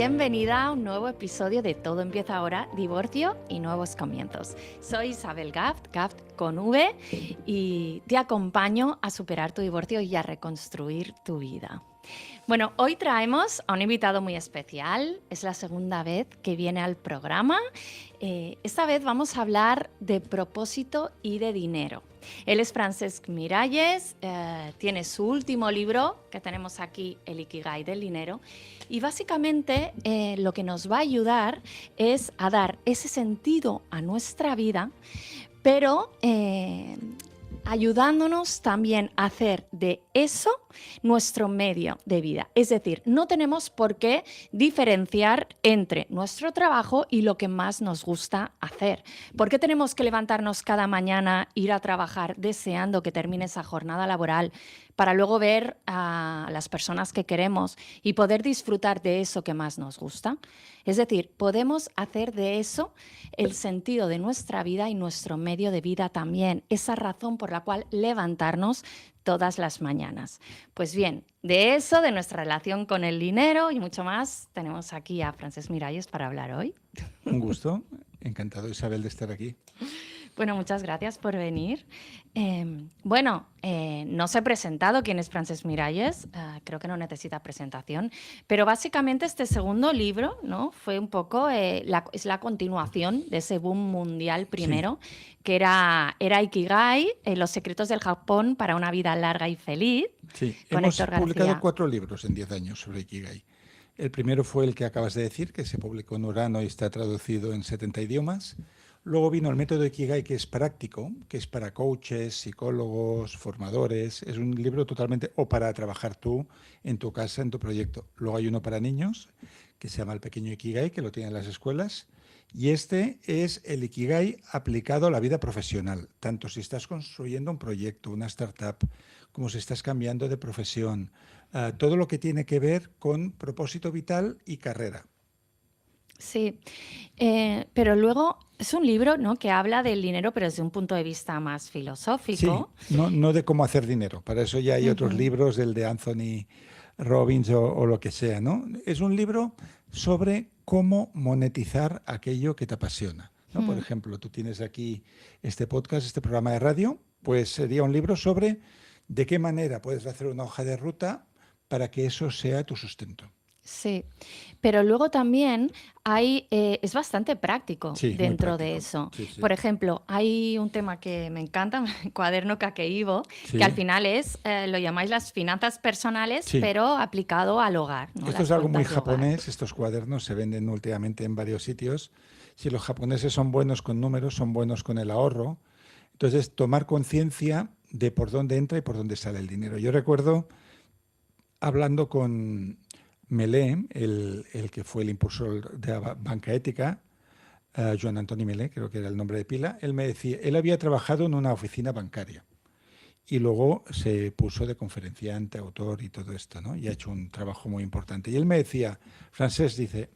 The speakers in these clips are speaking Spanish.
bienvenida a un nuevo episodio de Todo empieza ahora, divorcio y nuevos comienzos. Soy Isabel Gaft, Gaft con V, y te acompaño a superar tu divorcio y a reconstruir tu vida. Bueno, hoy traemos a un invitado muy especial. Es la segunda vez que viene al programa. Esta vez vamos a hablar de propósito y de dinero. Él es Francesc Miralles, tiene su último libro, que tenemos aquí, El Ikigai del dinero, y básicamente lo que nos va a ayudar es a dar ese sentido a nuestra vida, pero ayudándonos también a hacer de eso nuestro medio de vida. Es decir, no tenemos por qué diferenciar entre nuestro trabajo y lo que más nos gusta hacer. ¿Por qué tenemos que levantarnos cada mañana, ir a trabajar deseando que termine esa jornada laboral para luego ver a las personas que queremos y poder disfrutar de eso que más nos gusta? Es decir, podemos hacer de eso el sentido de nuestra vida y nuestro medio de vida también, esa razón por la cual levantarnos todas las mañanas. Pues bien, de eso, de nuestra relación con el dinero y mucho más, tenemos aquí a Francesc Miralles para hablar hoy. Un gusto, encantado, Isabel, de estar aquí. Bueno, muchas gracias por venir. No se he presentado quién es Francesc Miralles, creo que no necesita presentación, pero básicamente este segundo libro, ¿no? Fue un poco, es la continuación de ese boom mundial primero, sí, que era Ikigai, Los secretos del Japón para una vida larga y feliz. Sí, hemos publicado 4 libros en 10 años sobre Ikigai. El primero fue el que acabas de decir, que se publicó en Urano y está traducido en 70 idiomas. Luego vino el método Ikigai, que es práctico, que es para coaches, psicólogos, formadores. Es un libro totalmente, o para trabajar tú en tu casa, en tu proyecto. Luego hay uno para niños, que se llama El Pequeño Ikigai, que lo tienen las escuelas. Y este es el Ikigai aplicado a la vida profesional, tanto si estás construyendo un proyecto, una startup, como si estás cambiando de profesión. Todo lo que tiene que ver con propósito vital y carrera. Sí, pero luego es un libro, ¿no?, que habla del dinero, pero desde un punto de vista más filosófico. Sí, no de cómo hacer dinero. Para eso ya hay otros libros, el de Anthony Robbins o lo que sea, ¿no? Es un libro sobre cómo monetizar aquello que te apasiona, ¿no? Por ejemplo, tú tienes aquí este podcast, este programa de radio, pues sería un libro sobre de qué manera puedes hacer una hoja de ruta para que eso sea tu sustento. Sí, pero luego también es bastante práctico dentro de eso. Sí, sí. Por ejemplo, hay un tema que me encanta, Cuaderno Kakeibo, sí, que al final lo llamáis las finanzas personales, sí, pero aplicado al hogar, ¿no? Esto es algo muy japonés, estos cuadernos se venden últimamente en varios sitios. Si los japoneses son buenos con números, son buenos con el ahorro. Entonces, tomar conciencia de por dónde entra y por dónde sale el dinero. Yo recuerdo hablando con Melé, el que fue el impulsor de la banca ética, Joan Antoni Melé, creo que era el nombre de pila, él me decía, él había trabajado en una oficina bancaria y luego se puso de conferenciante, autor y todo esto, ¿no? Y ha hecho un trabajo muy importante. Y él me decía, Francesc, dice,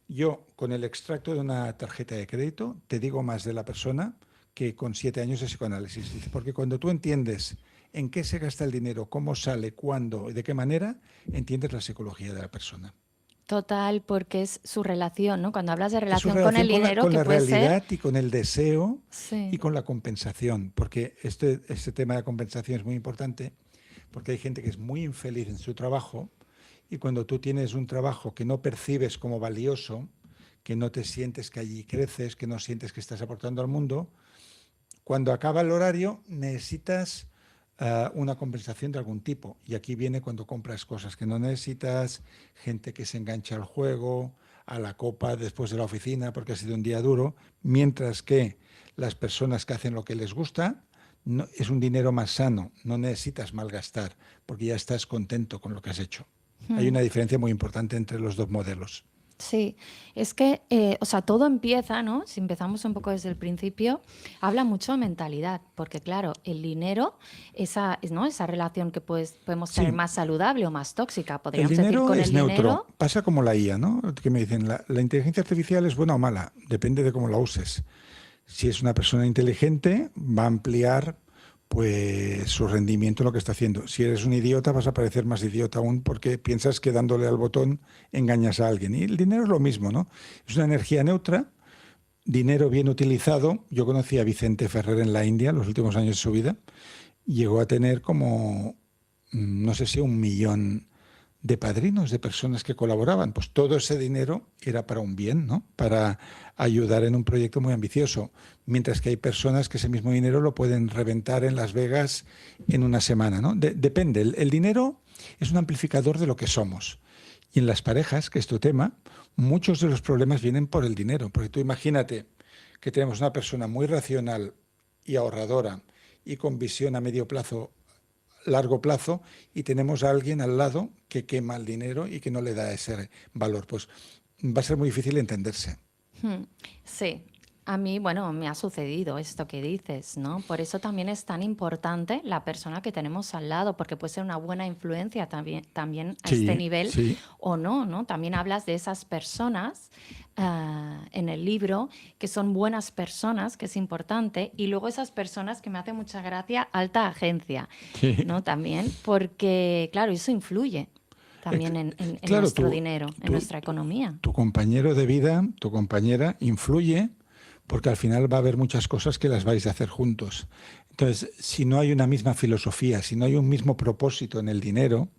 yo con el extracto de una tarjeta de crédito te digo más de la persona que con 7 años de psicoanálisis. Dice, porque cuando tú entiendes en qué se gasta el dinero, cómo sale, cuándo y de qué manera, entiendes la psicología de la persona. Total, porque es su relación, ¿no? Cuando hablas de relación con el dinero, con que la puede realidad ser... y con el deseo, sí, y con la compensación, porque este tema de compensación es muy importante, porque hay gente que es muy infeliz en su trabajo y cuando tú tienes un trabajo que no percibes como valioso, que no te sientes que allí creces, que no sientes que estás aportando al mundo, cuando acaba el horario necesitas una compensación de algún tipo. Y aquí viene cuando compras cosas que no necesitas, gente que se engancha al juego, a la copa después de la oficina porque ha sido un día duro, mientras que las personas que hacen lo que les gusta, no, es un dinero más sano, no necesitas malgastar porque ya estás contento con lo que has hecho. Hay una diferencia muy importante entre los dos modelos. Sí, es que, todo empieza, ¿no? Si empezamos un poco desde el principio, habla mucho de mentalidad, porque claro, el dinero, esa relación que podemos tener más saludable o más tóxica, podríamos decir, con el dinero. El dinero es neutro, pasa como la IA, ¿no? Que me dicen, la inteligencia artificial es buena o mala, depende de cómo la uses. Si es una persona inteligente, va a ampliar pues su rendimiento, lo que está haciendo. Si eres un idiota, vas a parecer más idiota aún porque piensas que dándole al botón engañas a alguien. Y el dinero es lo mismo, ¿no? Es una energía neutra, dinero bien utilizado. Yo conocí a Vicente Ferrer en la India los últimos años de su vida. Llegó a tener como, no sé si 1 millón de padrinos, de personas que colaboraban. Pues todo ese dinero era para un bien, ¿no? Para ayudar en un proyecto muy ambicioso. Mientras que hay personas que ese mismo dinero lo pueden reventar en Las Vegas en una semana, ¿no? Depende. El dinero es un amplificador de lo que somos. Y en las parejas, que es tu tema, muchos de los problemas vienen por el dinero. Porque tú imagínate que tenemos una persona muy racional y ahorradora y con visión a medio plazo, largo plazo, y tenemos a alguien al lado que quema el dinero y que no le da ese valor. Pues va a ser muy difícil entenderse. Sí, a mí, bueno, me ha sucedido esto que dices, ¿no? Por eso también es tan importante la persona que tenemos al lado, porque puede ser una buena influencia también a este Sí, nivel sí. o no, ¿no? También hablas de esas personas en el libro que son buenas personas, que es importante, y luego esas personas que me hace mucha gracia, alta agencia, Sí. ¿no? También, porque, claro, eso influye también en Claro, nuestro dinero, en tu, nuestra economía. tu compañero de vida, tu compañera, influye porque al final va a haber muchas cosas que las vais a hacer juntos. Entonces, si no hay una misma filosofía, si no hay un mismo propósito en el dinero,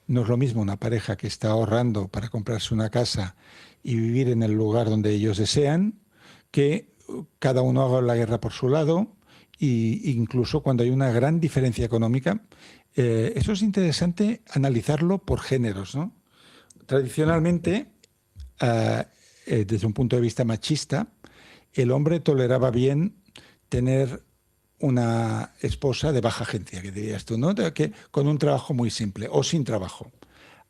no es lo mismo una pareja que está ahorrando para comprarse una casa y vivir en el lugar donde ellos desean, que cada uno haga la guerra por su lado, e incluso cuando hay una gran diferencia económica. Eso es interesante analizarlo por géneros, ¿no? Tradicionalmente, uh, desde un punto de vista machista, el hombre toleraba bien tener una esposa de baja agencia, que dirías tú, ¿no? Que, con un trabajo muy simple o sin trabajo.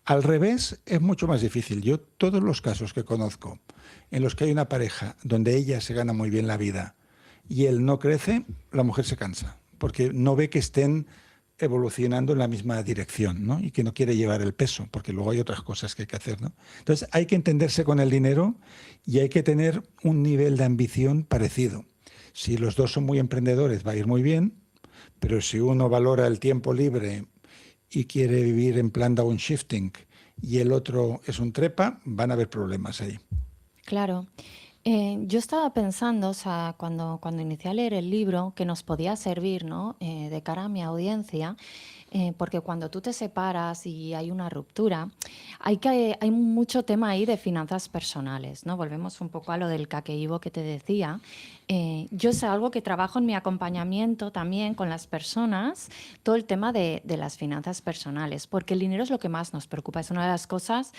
Al revés, es mucho más difícil. Yo, todos los casos que conozco en los que hay una pareja donde ella se gana muy bien la vida y él no crece, la mujer se cansa, porque no ve que estén evolucionando en la misma dirección, ¿no? Y que no quiere llevar el peso, porque luego hay otras cosas que hay que hacer, ¿no? Entonces, hay que entenderse con el dinero y hay que tener un nivel de ambición parecido. Si los dos son muy emprendedores, va a ir muy bien, pero si uno valora el tiempo libre y quiere vivir en plan downshifting y el otro es un trepa, van a haber problemas ahí. Claro. Yo estaba pensando, o sea, cuando inicié a leer el libro, que nos podía servir, ¿no? De cara a mi audiencia, porque cuando tú te separas y hay una ruptura, hay mucho tema ahí de finanzas personales, ¿no? Volvemos un poco a lo del kakeibo que te decía. Yo es algo que trabajo en mi acompañamiento también con las personas, todo el tema de las finanzas personales, porque el dinero es lo que más nos preocupa, es una de las cosas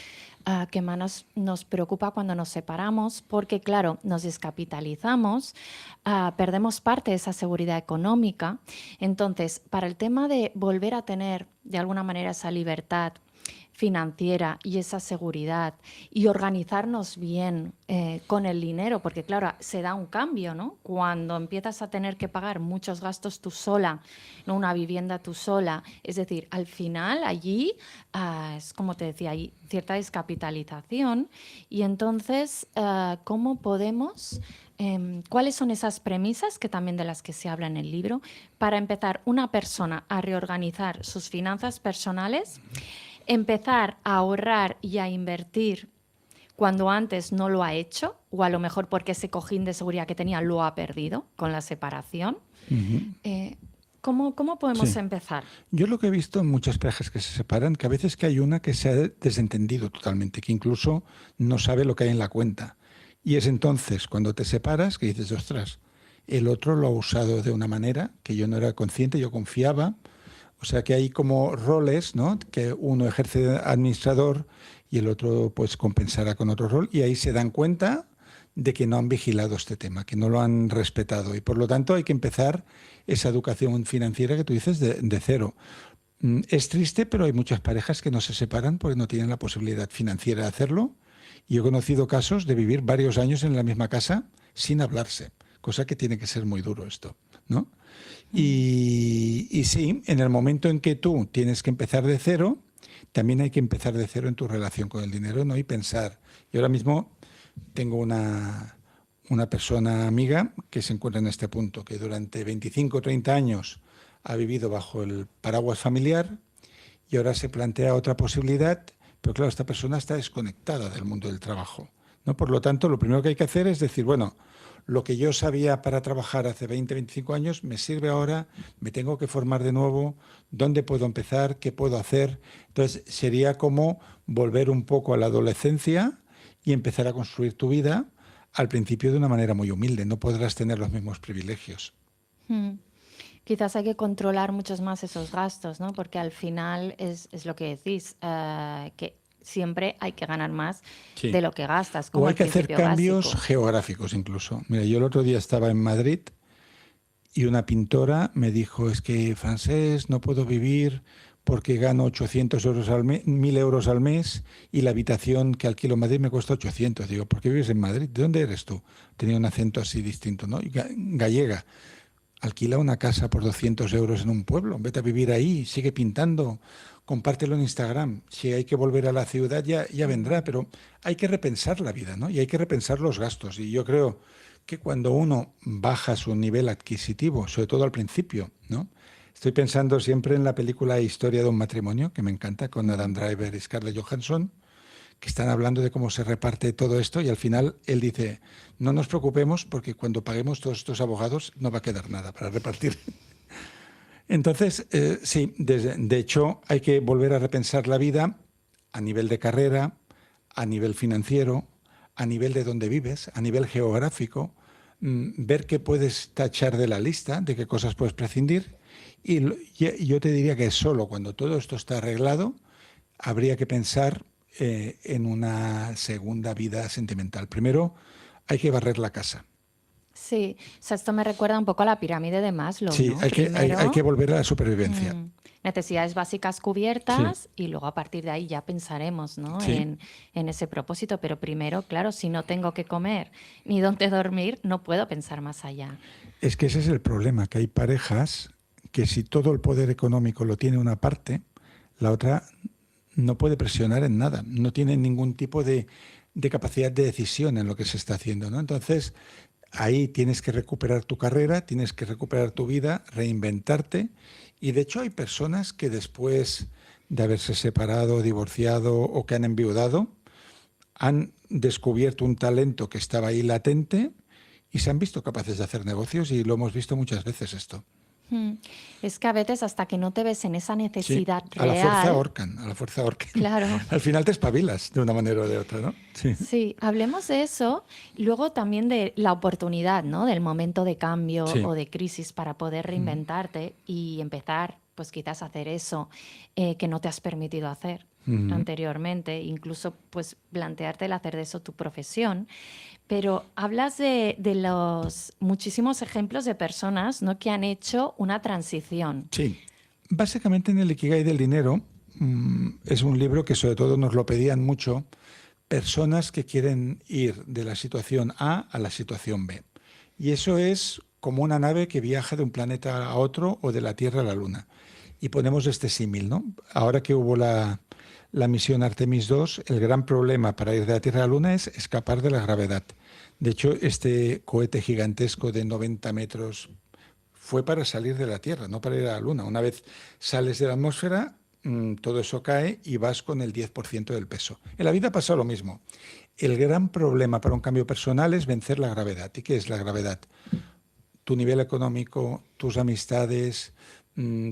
que más nos preocupa cuando nos separamos, porque claro, nos descapitalizamos, perdemos parte de esa seguridad económica. Entonces, para el tema de volver a tener de alguna manera esa libertad financiera y esa seguridad y organizarnos bien con el dinero, porque claro, se da un cambio, ¿no? Cuando empiezas a tener que pagar muchos gastos tú sola, ¿no? Una vivienda tú sola, es decir, al final allí es como te decía, hay cierta descapitalización y entonces, ¿cómo podemos... ¿Cuáles son esas premisas, que también de las que se habla en el libro, para empezar una persona a reorganizar sus finanzas personales, empezar a ahorrar y a invertir cuando antes no lo ha hecho, o a lo mejor porque ese cojín de seguridad que tenía lo ha perdido con la separación? ¿Cómo podemos Sí. empezar? Yo lo que he visto en muchas parejas que se separan, que a veces que hay una que se ha desentendido totalmente, que incluso no sabe lo que hay en la cuenta. Y es entonces cuando te separas que dices, ostras, el otro lo ha usado de una manera que yo no era consciente, yo confiaba. O sea que hay como roles, ¿no? Que uno ejerce de administrador y el otro pues compensará con otro rol y ahí se dan cuenta de que no han vigilado este tema, que no lo han respetado y por lo tanto hay que empezar esa educación financiera que tú dices de cero. Es triste, pero hay muchas parejas que no se separan porque no tienen la posibilidad financiera de hacerlo. Y he conocido casos de vivir varios años en la misma casa sin hablarse, cosa que tiene que ser muy duro esto, ¿no? Y sí, en el momento en que tú tienes que empezar de cero, también hay que empezar de cero en tu relación con el dinero, ¿no? Y pensar. Yo ahora mismo tengo una persona amiga que se encuentra en este punto, que durante 25 o 30 años ha vivido bajo el paraguas familiar y ahora se plantea otra posibilidad, pero claro, esta persona está desconectada del mundo del trabajo, ¿no? Por lo tanto, lo primero que hay que hacer es decir, bueno, lo que yo sabía para trabajar hace 20, 25 años me sirve ahora, me tengo que formar de nuevo, ¿dónde puedo empezar? ¿Qué puedo hacer? Entonces, sería como volver un poco a la adolescencia y empezar a construir tu vida al principio de una manera muy humilde. No podrás tener los mismos privilegios. Mm. Quizás hay que controlar muchos más esos gastos, ¿no? Porque al final es lo que decís, que siempre hay que ganar más Sí. de lo que gastas, O como hay el que hacer principio cambios básico. geográficos incluso. Mira, yo el otro día estaba en Madrid y una pintora me dijo, es que Francés, no puedo vivir porque gano 800 euros al mes, 1.000 euros al mes y la habitación que alquilo en Madrid me cuesta 800. Digo, ¿por qué vives en Madrid? ¿De dónde eres tú? Tenía un acento así distinto, ¿no? Y gallega. Alquila una casa por 200 euros en un pueblo, vete a vivir ahí, sigue pintando, compártelo en Instagram. Si hay que volver a la ciudad ya vendrá, pero hay que repensar la vida, ¿no? Y hay que repensar los gastos. Y yo creo que cuando uno baja su nivel adquisitivo, sobre todo al principio, ¿no? Estoy pensando siempre en la película Historia de un matrimonio, que me encanta, con Adam Driver y Scarlett Johansson, que están hablando de cómo se reparte todo esto y al final él dice, no nos preocupemos porque cuando paguemos todos estos abogados no va a quedar nada para repartir. Entonces, sí, de hecho hay que volver a repensar la vida a nivel de carrera, a nivel financiero, a nivel de dónde vives, a nivel geográfico, ver qué puedes tachar de la lista, de qué cosas puedes prescindir. Y yo te diría que solo cuando todo esto está arreglado, habría que pensar en una segunda vida sentimental. Primero, hay que barrer la casa. Sí, o sea, esto me recuerda un poco a la pirámide de Maslow, Sí, ¿no? hay que Primero, volver a la supervivencia. necesidades básicas Sí, cubiertas y luego a partir de ahí ya pensaremos, ¿no? sí. En ese propósito. Pero primero, claro, si no tengo que comer ni dónde dormir, no puedo pensar más allá. Es que ese es el problema, que hay parejas que si todo el poder económico lo tiene una parte, la otra no puede presionar en nada, no tiene ningún tipo de capacidad de decisión en lo que se está haciendo, ¿no? Entonces, ahí tienes que recuperar tu carrera, tienes que recuperar tu vida, reinventarte. Y de hecho hay personas que después de haberse separado, divorciado o que han enviudado, han descubierto un talento que estaba ahí latente y se han visto capaces de hacer negocios y lo hemos visto muchas veces esto. Mm. Es que a veces hasta que no te ves en esa Sí, necesidad a la fuerza real, ahorcan, a la fuerza ahorcan. claro. Al final te espabilas de una manera o de otra, ¿no? Sí. Sí, hablemos de eso, luego también de la oportunidad, ¿no? Del momento de cambio Sí. o de crisis para poder reinventarte y empezar, pues quizás a hacer eso que no te has permitido hacer Ujú. anteriormente, incluso pues plantearte el hacer de eso tu profesión. Pero hablas de los muchísimos ejemplos de personas, ¿no? Que han hecho una transición. Sí. Básicamente en el Ikigai del dinero es un libro que sobre todo nos lo pedían mucho personas que quieren ir de la situación A la situación B. Y eso es como una nave que viaja de un planeta a otro o de la Tierra a la Luna. Y ponemos este símil, ¿no? Ahora que hubo la misión Artemis II, el gran problema para ir de la Tierra a la Luna es escapar de la gravedad. De hecho, este cohete gigantesco de 90 metros fue para salir de la Tierra, no para ir a la Luna. Una vez sales de la atmósfera, todo eso cae y vas con el 10% del peso. En la vida pasa lo mismo. El gran problema para un cambio personal es vencer la gravedad. ¿Y qué es la gravedad? Tu nivel económico, tus amistades,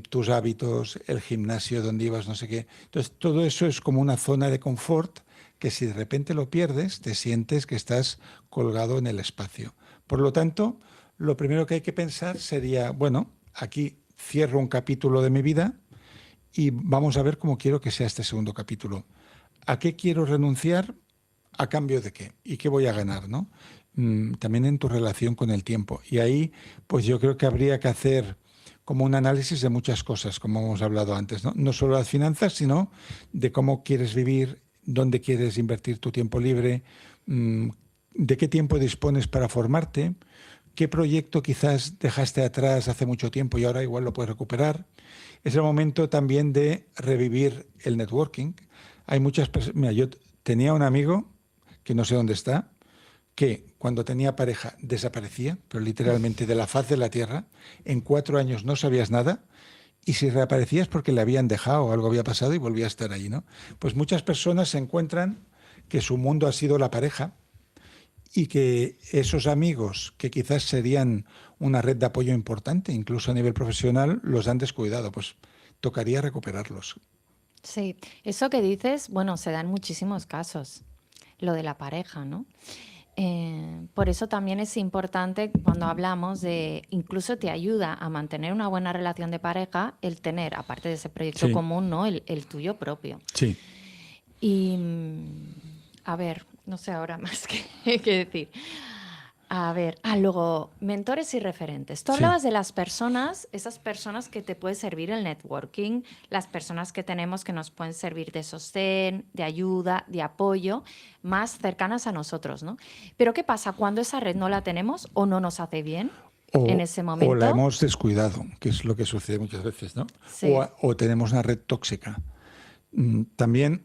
tus hábitos, el gimnasio donde ibas, no sé qué. Entonces, todo eso es como una zona de confort que si de repente lo pierdes, te sientes que estás colgado en el espacio. Por lo tanto, lo primero que hay que pensar sería, bueno, aquí cierro un capítulo de mi vida y vamos a ver cómo quiero que sea este segundo capítulo. ¿A qué quiero renunciar? ¿A cambio de qué? ¿Y qué voy a ganar? ¿No? También en tu relación con el tiempo. Y ahí, pues yo creo que habría que hacer como un análisis de muchas cosas, como hemos hablado antes, ¿no? No solo las finanzas, sino de cómo quieres vivir, dónde quieres invertir tu tiempo libre, de qué tiempo dispones para formarte, qué proyecto quizás dejaste atrás hace mucho tiempo y ahora igual lo puedes recuperar. Es el momento también de revivir el networking. Hay muchas personas. Mira, yo tenía un amigo que no sé dónde está, que cuando tenía pareja desaparecía, pero literalmente de la faz de la tierra. En 4 años no sabías nada. Y si reaparecía es porque le habían dejado o algo había pasado y volvía a estar ahí, ¿no? Pues muchas personas se encuentran que su mundo ha sido la pareja y que esos amigos que quizás serían una red de apoyo importante, incluso a nivel profesional, los han descuidado. Pues tocaría recuperarlos. Sí, eso que dices, bueno, se da en muchísimos casos, lo de la pareja, ¿no? Por eso también es importante cuando hablamos de, incluso te ayuda a mantener una buena relación de pareja, el tener, aparte de ese proyecto Sí, común, ¿no? El tuyo propio. sí. Y, a ver, no sé ahora más qué decir. A ver, luego, mentores y referentes. Tú Sí. hablabas de las personas, esas personas que te puede servir el networking, las personas que tenemos que nos pueden servir de sostén, de ayuda, de apoyo, más cercanas a nosotros, ¿no? Pero ¿qué pasa cuando esa red no la tenemos o no nos hace bien en ese O la momento? hemos descuidado, que es lo que sucede muchas veces, ¿no? Sí. O tenemos una red tóxica. También,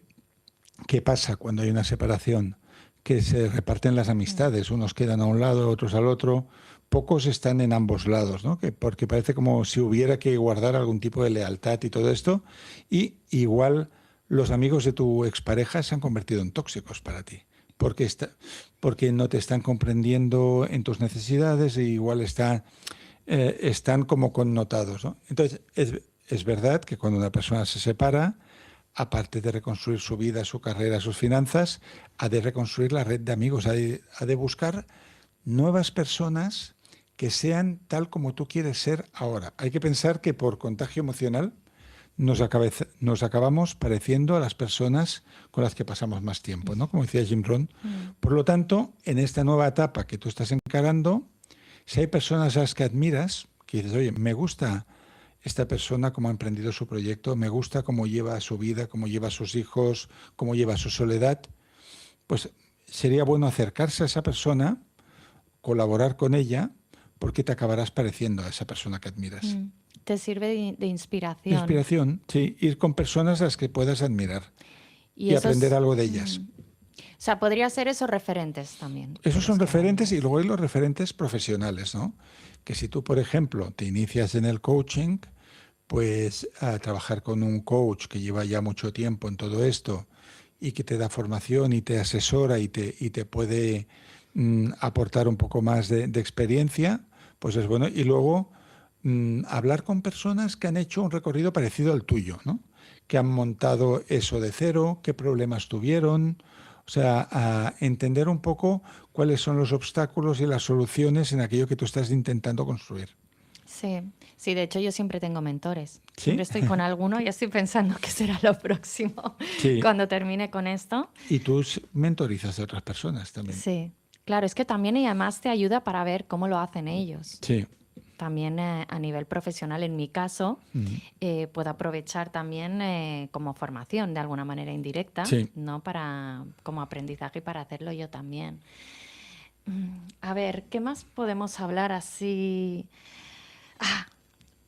¿qué pasa cuando hay una separación? Que se reparten las amistades, unos quedan a un lado, otros al otro, pocos están en ambos lados, ¿no? Porque parece como si hubiera que guardar algún tipo de lealtad y todo esto, y igual los amigos de tu expareja se han convertido en tóxicos para ti, porque no te están comprendiendo en tus necesidades e igual están como connotados, ¿no? Entonces, es verdad que cuando una persona se separa, aparte de reconstruir su vida, su carrera, sus finanzas, ha de reconstruir la red de amigos, ha de buscar nuevas personas que sean tal como tú quieres ser ahora. Hay que pensar que por contagio emocional nos acabamos pareciendo a las personas con las que pasamos más tiempo, ¿no? Como decía Jim Rohn. Por lo tanto, en esta nueva etapa que tú estás encarando, si hay personas a las que admiras, que dices, oye, me gusta esta persona cómo ha emprendido su proyecto, me gusta cómo lleva su vida, cómo lleva a sus hijos, cómo lleva su soledad, pues sería bueno acercarse a esa persona, colaborar con ella, porque te acabarás pareciendo a esa persona que admiras. Te sirve de inspiración. Inspiración, sí, ir con personas a las que puedas admirar y aprender algo de ellas. O sea, podría ser esos referentes también. Esos son referentes y luego hay los referentes profesionales, ¿no? Que si tú, por ejemplo, te inicias en el coaching, pues a trabajar con un coach que lleva ya mucho tiempo en todo esto y que te da formación y te asesora y te puede aportar un poco más de experiencia, pues es bueno. Y luego hablar con personas que han hecho un recorrido parecido al tuyo, ¿no? Que han montado eso de cero, qué problemas tuvieron. O sea, a entender un poco cuáles son los obstáculos y las soluciones en aquello que tú estás intentando construir. Sí, sí, de hecho yo siempre tengo mentores. ¿Sí? Siempre estoy con alguno y estoy pensando qué será lo próximo Sí. cuando termine con esto. Y tú mentorizas a otras personas también. Sí, claro, es que también y además te ayuda para ver cómo lo hacen ellos. Sí. También a nivel profesional, en mi caso, puedo aprovechar también como formación de alguna manera indirecta, Sí. ¿no? Como aprendizaje y para hacerlo yo también. A ver, ¿qué más podemos hablar así?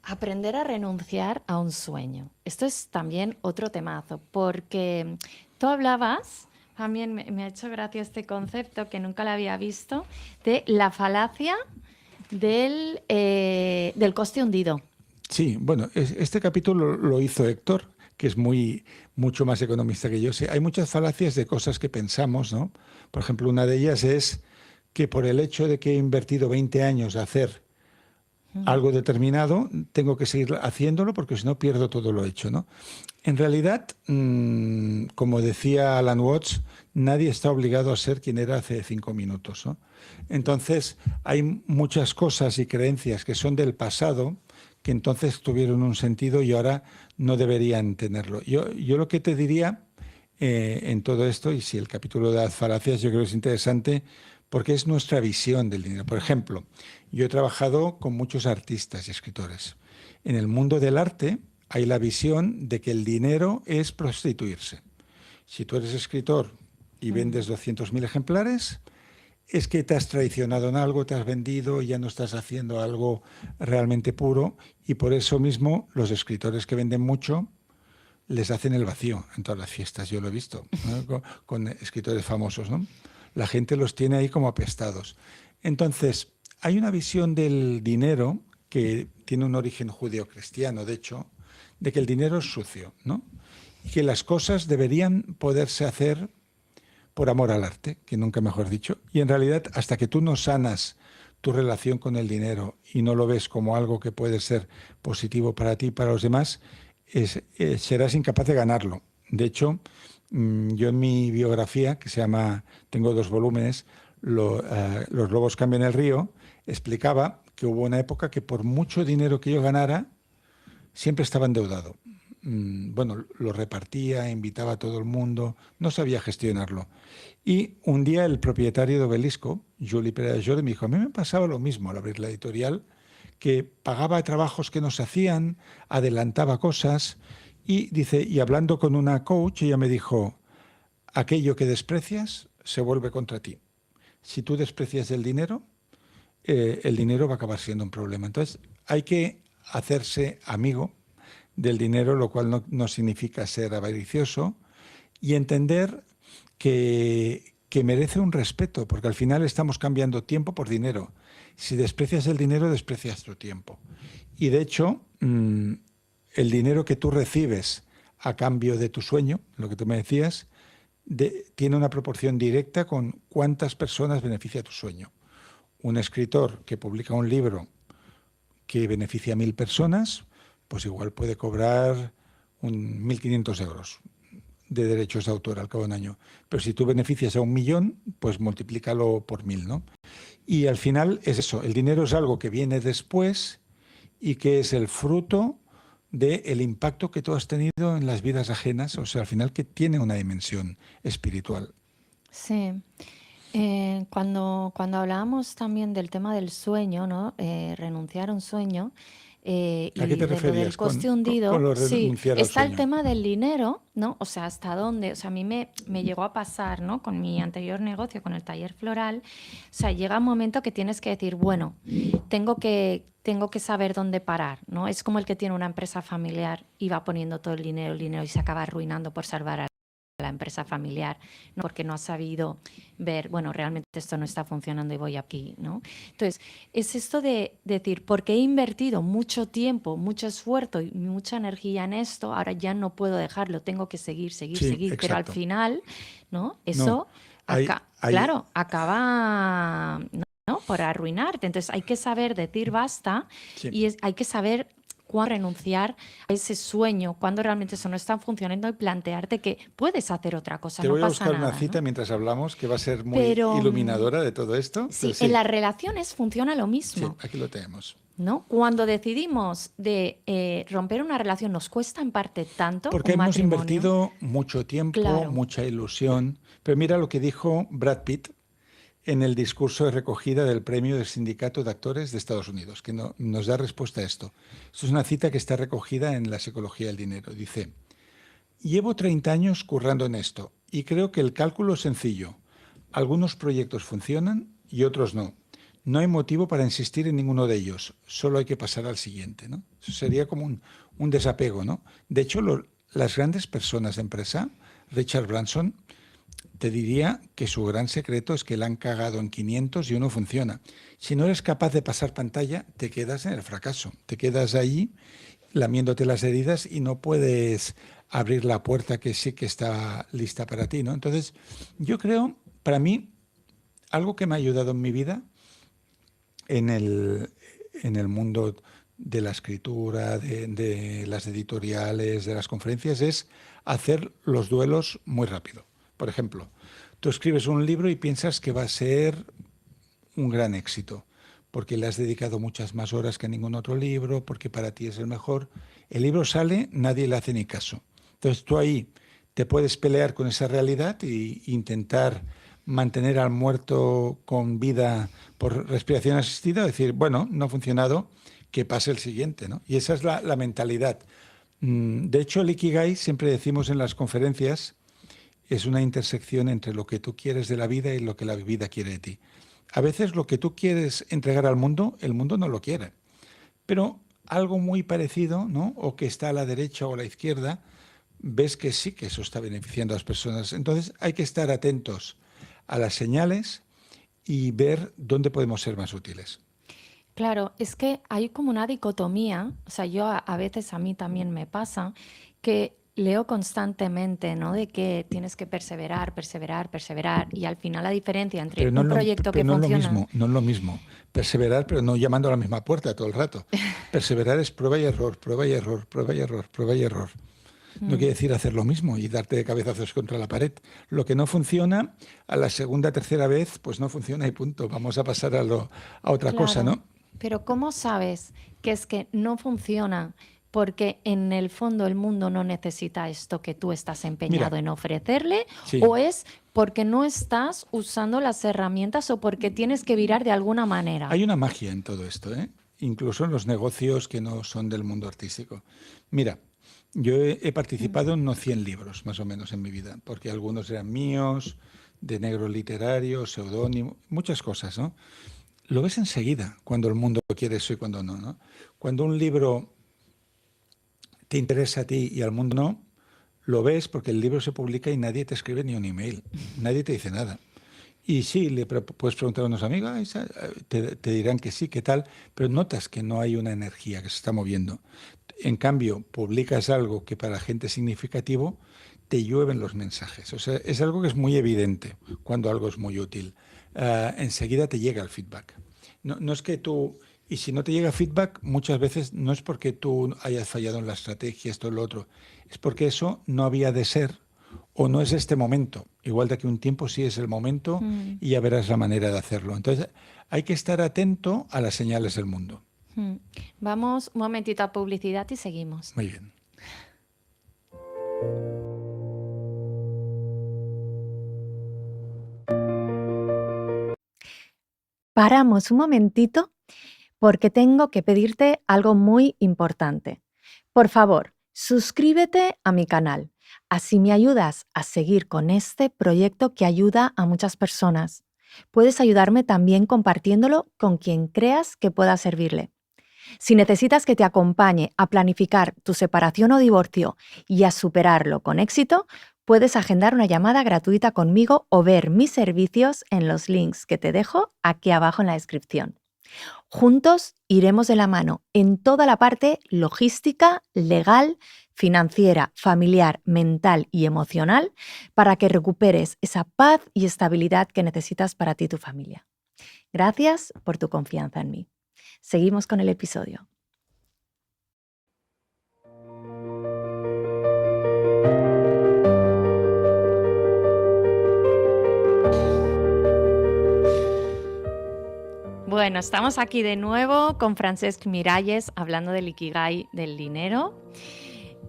Aprender a renunciar a un sueño. Esto es también otro temazo, porque tú hablabas, también me ha hecho gracia este concepto que nunca lo había visto, de la falacia del coste hundido. Sí, bueno, este capítulo lo hizo Héctor, que es mucho más economista que yo. Sí, hay muchas falacias de cosas que pensamos, ¿no? Por ejemplo, una de ellas es que por el hecho de que he invertido 20 años a hacer algo determinado, tengo que seguir haciéndolo porque si no pierdo todo lo hecho, ¿no? En realidad, como decía Alan Watts, nadie está obligado a ser quien era hace 5 minutos, ¿no? Entonces, hay muchas cosas y creencias que son del pasado que entonces tuvieron un sentido y ahora no deberían tenerlo. Yo lo que te diría en todo esto, y si el capítulo de las falacias yo creo que es interesante, porque es nuestra visión del dinero. Por ejemplo, yo he trabajado con muchos artistas y escritores. En el mundo del arte hay la visión de que el dinero es prostituirse. Si tú eres escritor y vendes 200.000 ejemplares, es que te has traicionado en algo, te has vendido, ya no estás haciendo algo realmente puro, y por eso mismo los escritores que venden mucho les hacen el vacío en todas las fiestas. Yo lo he visto, ¿no? con escritores famosos, ¿no? la gente los tiene ahí como apestados. Entonces, hay una visión del dinero que tiene un origen judeocristiano, de hecho, de que el dinero es sucio, ¿no? Y que las cosas deberían poderse hacer por amor al arte, que nunca mejor dicho. Y en realidad, hasta que tú no sanas tu relación con el dinero y no lo ves como algo que puede ser positivo para ti y para los demás, serás incapaz de ganarlo. De hecho, yo en mi biografía, que se llama, tengo 2 volúmenes, Los lobos cambian el río, explicaba que hubo una época que por mucho dinero que yo ganara, siempre estaba endeudado. Bueno, lo repartía, invitaba a todo el mundo, no sabía gestionarlo. Y un día el propietario de Obelisco, Juli Pérez Jordi, me dijo, a mí me pasaba lo mismo al abrir la editorial, que pagaba trabajos que no se hacían, adelantaba cosas, y dice, y hablando con una coach, ella me dijo, aquello que desprecias se vuelve contra ti. Si tú desprecias el dinero va a acabar siendo un problema. Entonces, hay que hacerse amigo del dinero, lo cual no significa ser avaricioso, y entender que merece un respeto, porque al final estamos cambiando tiempo por dinero. Si desprecias el dinero, desprecias tu tiempo. Y de hecho, el dinero que tú recibes a cambio de tu sueño, lo que tú me decías, tiene una proporción directa con cuántas personas beneficia tu sueño. Un escritor que publica un libro que beneficia a 1.000 personas, pues igual puede cobrar 1.500 euros de derechos de autor al cabo de un año. Pero si tú beneficias a 1.000.000, pues multiplícalo por 1.000, ¿no? Y al final es eso, el dinero es algo que viene después y que es el fruto del impacto que tú has tenido en las vidas ajenas, o sea, al final que tiene una dimensión espiritual. Sí. Cuando hablábamos también del tema del sueño, ¿no? Renunciar a un sueño ¿A qué y te de lo del referías coste con hundido, lo de sí, renunciar al está el sueño? tema del dinero, ¿no? O sea, hasta dónde, o sea, a mí me llegó a pasar, ¿no? Con mi anterior negocio, con el taller floral, o sea, llega un momento que tienes que decir, bueno, tengo que saber dónde parar, ¿no? Es como el que tiene una empresa familiar y va poniendo todo el dinero y se acaba arruinando por salvar a la empresa familiar, ¿no? Porque no ha sabido ver, bueno, realmente esto no está funcionando y voy aquí, ¿no? Entonces, es esto de decir, porque he invertido mucho tiempo, mucho esfuerzo y mucha energía en esto, ahora ya no puedo dejarlo, tengo que seguir, Sí, pero al exacto. final, ¿no? No, Eso, hay, hay, claro, acaba, ¿no? Por arruinarte. Entonces, hay que saber decir basta sí. y hay que saber cuándo renunciar a ese sueño, cuando realmente eso no está funcionando y plantearte que puedes hacer otra cosa, Te no voy a pasa buscar una nada, cita ¿no? mientras hablamos, que va a ser muy Pero iluminadora de todo esto, pero sí, en sí, las relaciones funciona lo sí, mismo, aquí lo tenemos. ¿no? Cuando decidimos de romper una relación nos cuesta en parte tanto Porque un hemos matrimonio, invertido mucho tiempo, claro, mucha ilusión, pero mira lo que dijo Brad Pitt en el discurso de recogida del premio del Sindicato de Actores de Estados Unidos, que nos da respuesta a esto. Esto es una cita que está recogida en La psicología del dinero. Dice, llevo 30 años currando en esto y creo que el cálculo es sencillo. Algunos proyectos funcionan y otros no. No hay motivo para insistir en ninguno de ellos, solo hay que pasar al siguiente, ¿no? Eso sería como un desapego, ¿no? De hecho, las grandes personas de empresa, Richard Branson, te diría que su gran secreto es que la han cagado en 500 y uno funciona. Si no eres capaz de pasar pantalla, te quedas en el fracaso. Te quedas ahí lamiéndote las heridas y no puedes abrir la puerta que sí que está lista para ti, ¿no? Entonces, yo creo, para mí, algo que me ha ayudado en mi vida, en el mundo de la escritura, de las editoriales, de las conferencias, es hacer los duelos muy rápido. Por ejemplo, tú escribes un libro y piensas que va a ser un gran éxito, porque le has dedicado muchas más horas que a ningún otro libro, porque para ti es el mejor. El libro sale, nadie le hace ni caso. Entonces tú ahí te puedes pelear con esa realidad e intentar mantener al muerto con vida por respiración asistida, decir, bueno, no ha funcionado, que pase el siguiente, ¿no? Y esa es la mentalidad. De hecho, el Ikigai, siempre decimos en las conferencias, es una intersección entre lo que tú quieres de la vida y lo que la vida quiere de ti. A veces lo que tú quieres entregar al mundo, el mundo no lo quiere. Pero algo muy parecido, ¿no? O que está a la derecha o a la izquierda, ves que sí que eso está beneficiando a las personas. Entonces hay que estar atentos a las señales y ver dónde podemos ser más útiles. Claro, es que hay como una dicotomía, o sea, yo a veces a mí también me pasa que leo constantemente, ¿no? De que tienes que perseverar, perseverar, perseverar y al final la diferencia entre Pero no un es lo, proyecto pero que no es lo funciona. mismo, no es lo mismo. Perseverar, pero no llamando a la misma puerta todo el rato. Perseverar es prueba y error, prueba y error, prueba y error, prueba y error. No quiere decir hacer lo mismo y darte de cabezazos contra la pared. Lo que no funciona, a la segunda, tercera vez, pues no funciona y punto. Vamos a pasar a otra cosa, Claro, ¿no? pero ¿cómo sabes que es que no funciona? Porque en el fondo el mundo no necesita esto que tú estás Mira, empeñado en ofrecerle, sí, o es porque no estás usando las herramientas o porque tienes que virar de alguna manera. hay una magia en todo esto, ¿eh? Incluso en los negocios que no son del mundo artístico. Mira, yo he Mm, participado en unos 100 libros, más o menos, en mi vida, porque algunos eran míos, de negro literario, seudónimo, muchas cosas, ¿no? Lo ves enseguida cuando el mundo quiere eso y cuando no, ¿no? Cuando un libro te interesa a ti y al mundo no, lo ves porque el libro se publica y nadie te escribe ni un email, nadie te dice nada. Y sí, puedes preguntar a unos amigos, te dirán que sí, qué tal, pero notas que no hay una energía que se está moviendo. En cambio, publicas algo que para la gente es significativo, te llueven los mensajes. O sea, es algo que es muy evidente cuando algo es muy útil. Enseguida te llega el feedback. No es que tú, y si no te llega feedback, muchas veces no es porque tú hayas fallado en la estrategia, esto o lo otro, es porque eso no había de ser o no es este momento. Igual de aquí a un tiempo sí es el momento mm, y ya verás la manera de hacerlo. Entonces, hay que estar atento a las señales del mundo. mm. Vamos un momentito a publicidad y seguimos. Muy bien. Paramos un momentito porque tengo que pedirte algo muy importante. Por favor, suscríbete a mi canal. Así me ayudas a seguir con este proyecto que ayuda a muchas personas. Puedes ayudarme también compartiéndolo con quien creas que pueda servirle. Si necesitas que te acompañe a planificar tu separación o divorcio y a superarlo con éxito, puedes agendar una llamada gratuita conmigo o ver mis servicios en los links que te dejo aquí abajo en la descripción. Juntos iremos de la mano en toda la parte logística, legal, financiera, familiar, mental y emocional para que recuperes esa paz y estabilidad que necesitas para ti y tu familia. Gracias por tu confianza en mí. Seguimos con el episodio. Bueno, estamos aquí de nuevo con Francesc Miralles hablando del Ikigai del dinero.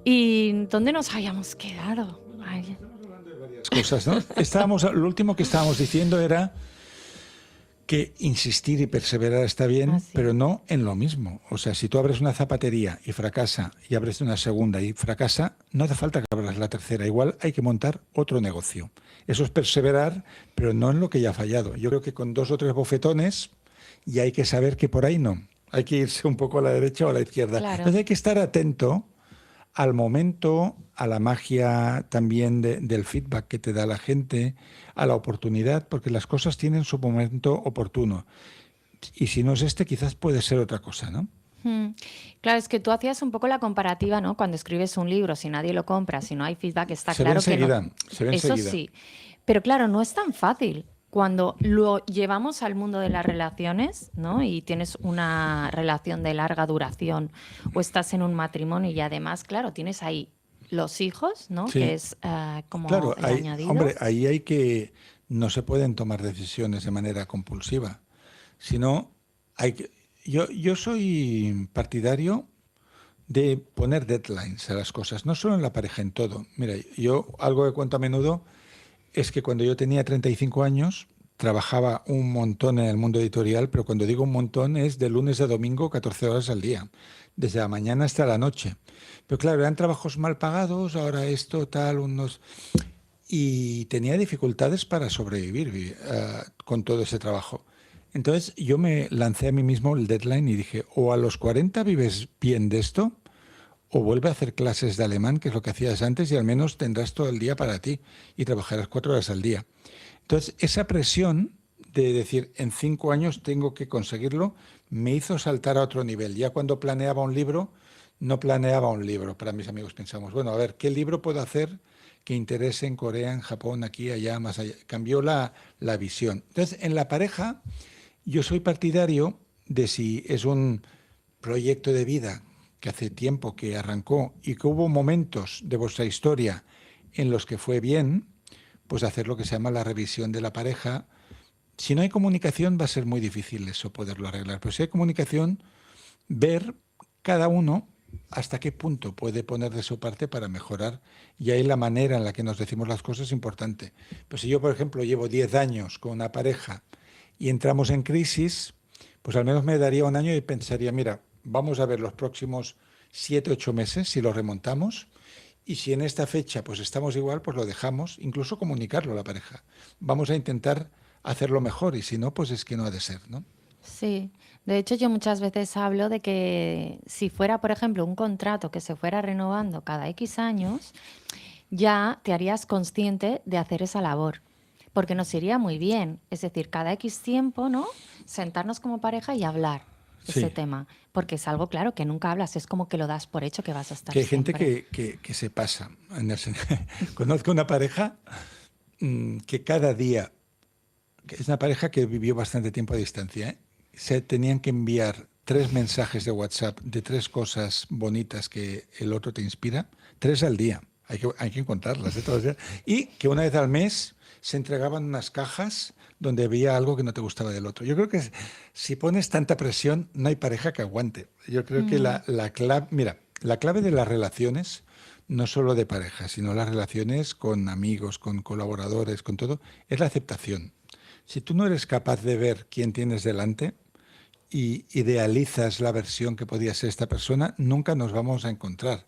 ¿Y dónde nos habíamos quedado? Ay. Cosas, ¿no? Lo último que estábamos diciendo era que insistir y perseverar está bien, Sí. pero no en lo mismo. O sea, si tú abres una zapatería y fracasa, y abres una segunda y fracasa, no hace falta que abras la tercera. Igual hay que montar otro negocio. Eso es perseverar, pero no en lo que ya ha fallado. Yo creo que con 2 o 3 bofetones ya hay que saber que por ahí no. Hay que irse un poco a la derecha o a la izquierda. Claro. Entonces hay que estar atento al momento, a la magia también del feedback que te da la gente, a la oportunidad, porque las cosas tienen su momento oportuno. Y si no es este, quizás puede ser otra cosa, ¿no? Claro, es que tú hacías un poco la comparativa, ¿no? Cuando escribes un libro, si nadie lo compra, si no hay feedback, está Se ve claro que no. enseguida, se ve Eso enseguida. sí. Pero claro, no es tan fácil. Cuando lo llevamos al mundo de las relaciones, ¿no? Y tienes una relación de larga duración o estás en un matrimonio y además, claro, tienes ahí los hijos, ¿no? Sí. Que es como Claro, el añadido. hombre, ahí hay que, no se pueden tomar decisiones de manera compulsiva, sino hay que, yo soy partidario de poner deadlines a las cosas, no solo en la pareja, en todo. Mira, yo algo que cuento a menudo es que cuando yo tenía 35 años trabajaba un montón en el mundo editorial, pero cuando digo un montón es de lunes a domingo 14 horas al día, desde la mañana hasta la noche. Pero claro, eran trabajos mal pagados, ahora esto, tal, unos... Y tenía dificultades para sobrevivir con todo ese trabajo. Entonces yo me lancé a mí mismo el deadline y dije, o a los 40 vives bien de esto, o vuelve a hacer clases de alemán, que es lo que hacías antes, y al menos tendrás todo el día para ti y trabajarás 4 horas al día. Entonces, esa presión de decir, en 5 años tengo que conseguirlo, me hizo saltar a otro nivel. Ya cuando planeaba un libro, no planeaba un libro. Para mis amigos pensamos, bueno, a ver, ¿qué libro puedo hacer que interese en Corea, en Japón, aquí, allá, más allá? Cambió la visión. Entonces, en la pareja, yo soy partidario de si es un proyecto de vida que hace tiempo que arrancó y que hubo momentos de vuestra historia en los que fue bien, pues hacer lo que se llama la revisión de la pareja. Si no hay comunicación va a ser muy difícil eso poderlo arreglar, pero si hay comunicación, ver cada uno hasta qué punto puede poner de su parte para mejorar, y ahí la manera en la que nos decimos las cosas es importante. Pues si yo, por ejemplo, llevo 10 años con una pareja y entramos en crisis, pues al menos me daría un año y pensaría, mira, vamos a ver los próximos 7, 8 meses si lo remontamos, y si en esta fecha pues estamos igual, pues lo dejamos, incluso comunicarlo a la pareja. Vamos a intentar hacerlo mejor, y si no, pues es que no ha de ser, ¿no? Sí, de hecho yo muchas veces hablo de que si fuera, por ejemplo, un contrato que se fuera renovando cada X años, ya te harías consciente de hacer esa labor, porque nos iría muy bien. Es decir, cada X tiempo, ¿no? Sentarnos como pareja y hablar ese Sí, tema, porque es algo, claro, que nunca hablas, es como que lo das por hecho que vas a estar que hay gente siempre. que se pasa. Conozco una pareja que cada día, que es una pareja que vivió bastante tiempo a distancia, ¿eh? Se tenían que enviar 3 mensajes de WhatsApp de 3 cosas bonitas que el otro te inspira, 3 al día. Hay que encontrarlas, ¿eh? Todos los días. Y que una vez al mes se entregaban unas cajas donde había algo que no te gustaba del otro. Yo creo que si pones tanta presión, no hay pareja que aguante. Yo creo que Mm, la clave, mira, la clave de las relaciones, no solo de pareja, sino las relaciones con amigos, con colaboradores, con todo, es la aceptación. Si tú no eres capaz de ver quién tienes delante y idealizas la versión que podía ser esta persona, nunca nos vamos a encontrar.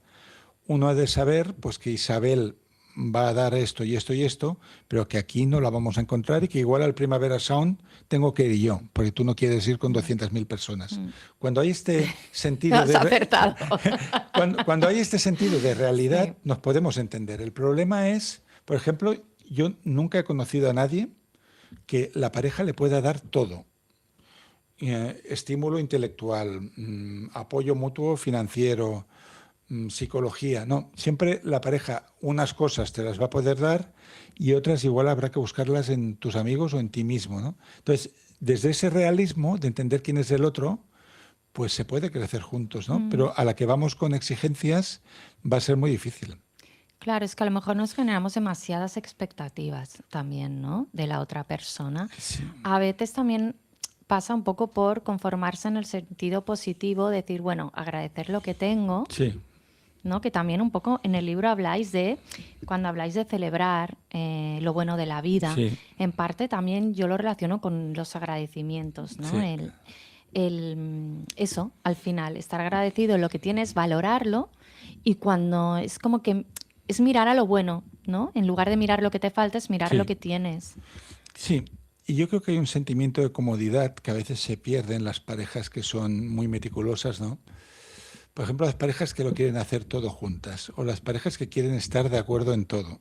Uno ha de saber pues que Isabel va a dar esto y esto y esto, pero que aquí no la vamos a encontrar, y que igual al Primavera Sound tengo que ir yo, porque tú no quieres ir con mm, 200.000 personas. mm. Cuando hay este sentido Has de acertado. cuando hay este sentido de realidad, Sí. nos podemos entender. El problema es, por ejemplo, yo nunca he conocido a nadie que la pareja le pueda dar todo. Estímulo intelectual, apoyo mutuo financiero, psicología. No, siempre la pareja unas cosas te las va a poder dar y otras igual habrá que buscarlas en tus amigos o en ti mismo, ¿no? Entonces, desde ese realismo de entender quién es el otro, pues se puede crecer juntos, ¿no? Mm. Pero a la que vamos con exigencias va a ser muy difícil. Claro, es que a lo mejor nos generamos demasiadas expectativas también, ¿no? De la otra persona. Sí, A veces también pasa un poco por conformarse en el sentido positivo, decir, bueno, agradecer lo que tengo, sí, ¿no? Que también un poco en el libro habláis de, cuando habláis de celebrar lo bueno de la vida, sí, en parte también yo lo relaciono con los agradecimientos, ¿no? sí, Eso, al final, estar agradecido en lo que tienes, valorarlo, y cuando es como que es mirar a lo bueno, ¿no? En lugar de mirar lo que te falta, es mirar lo sí, que tienes. sí. Y yo creo que hay un sentimiento de comodidad que a veces se pierde en las parejas que son muy meticulosas, ¿no? Por ejemplo, las parejas que lo quieren hacer todo juntas, o las parejas que quieren estar de acuerdo en todo.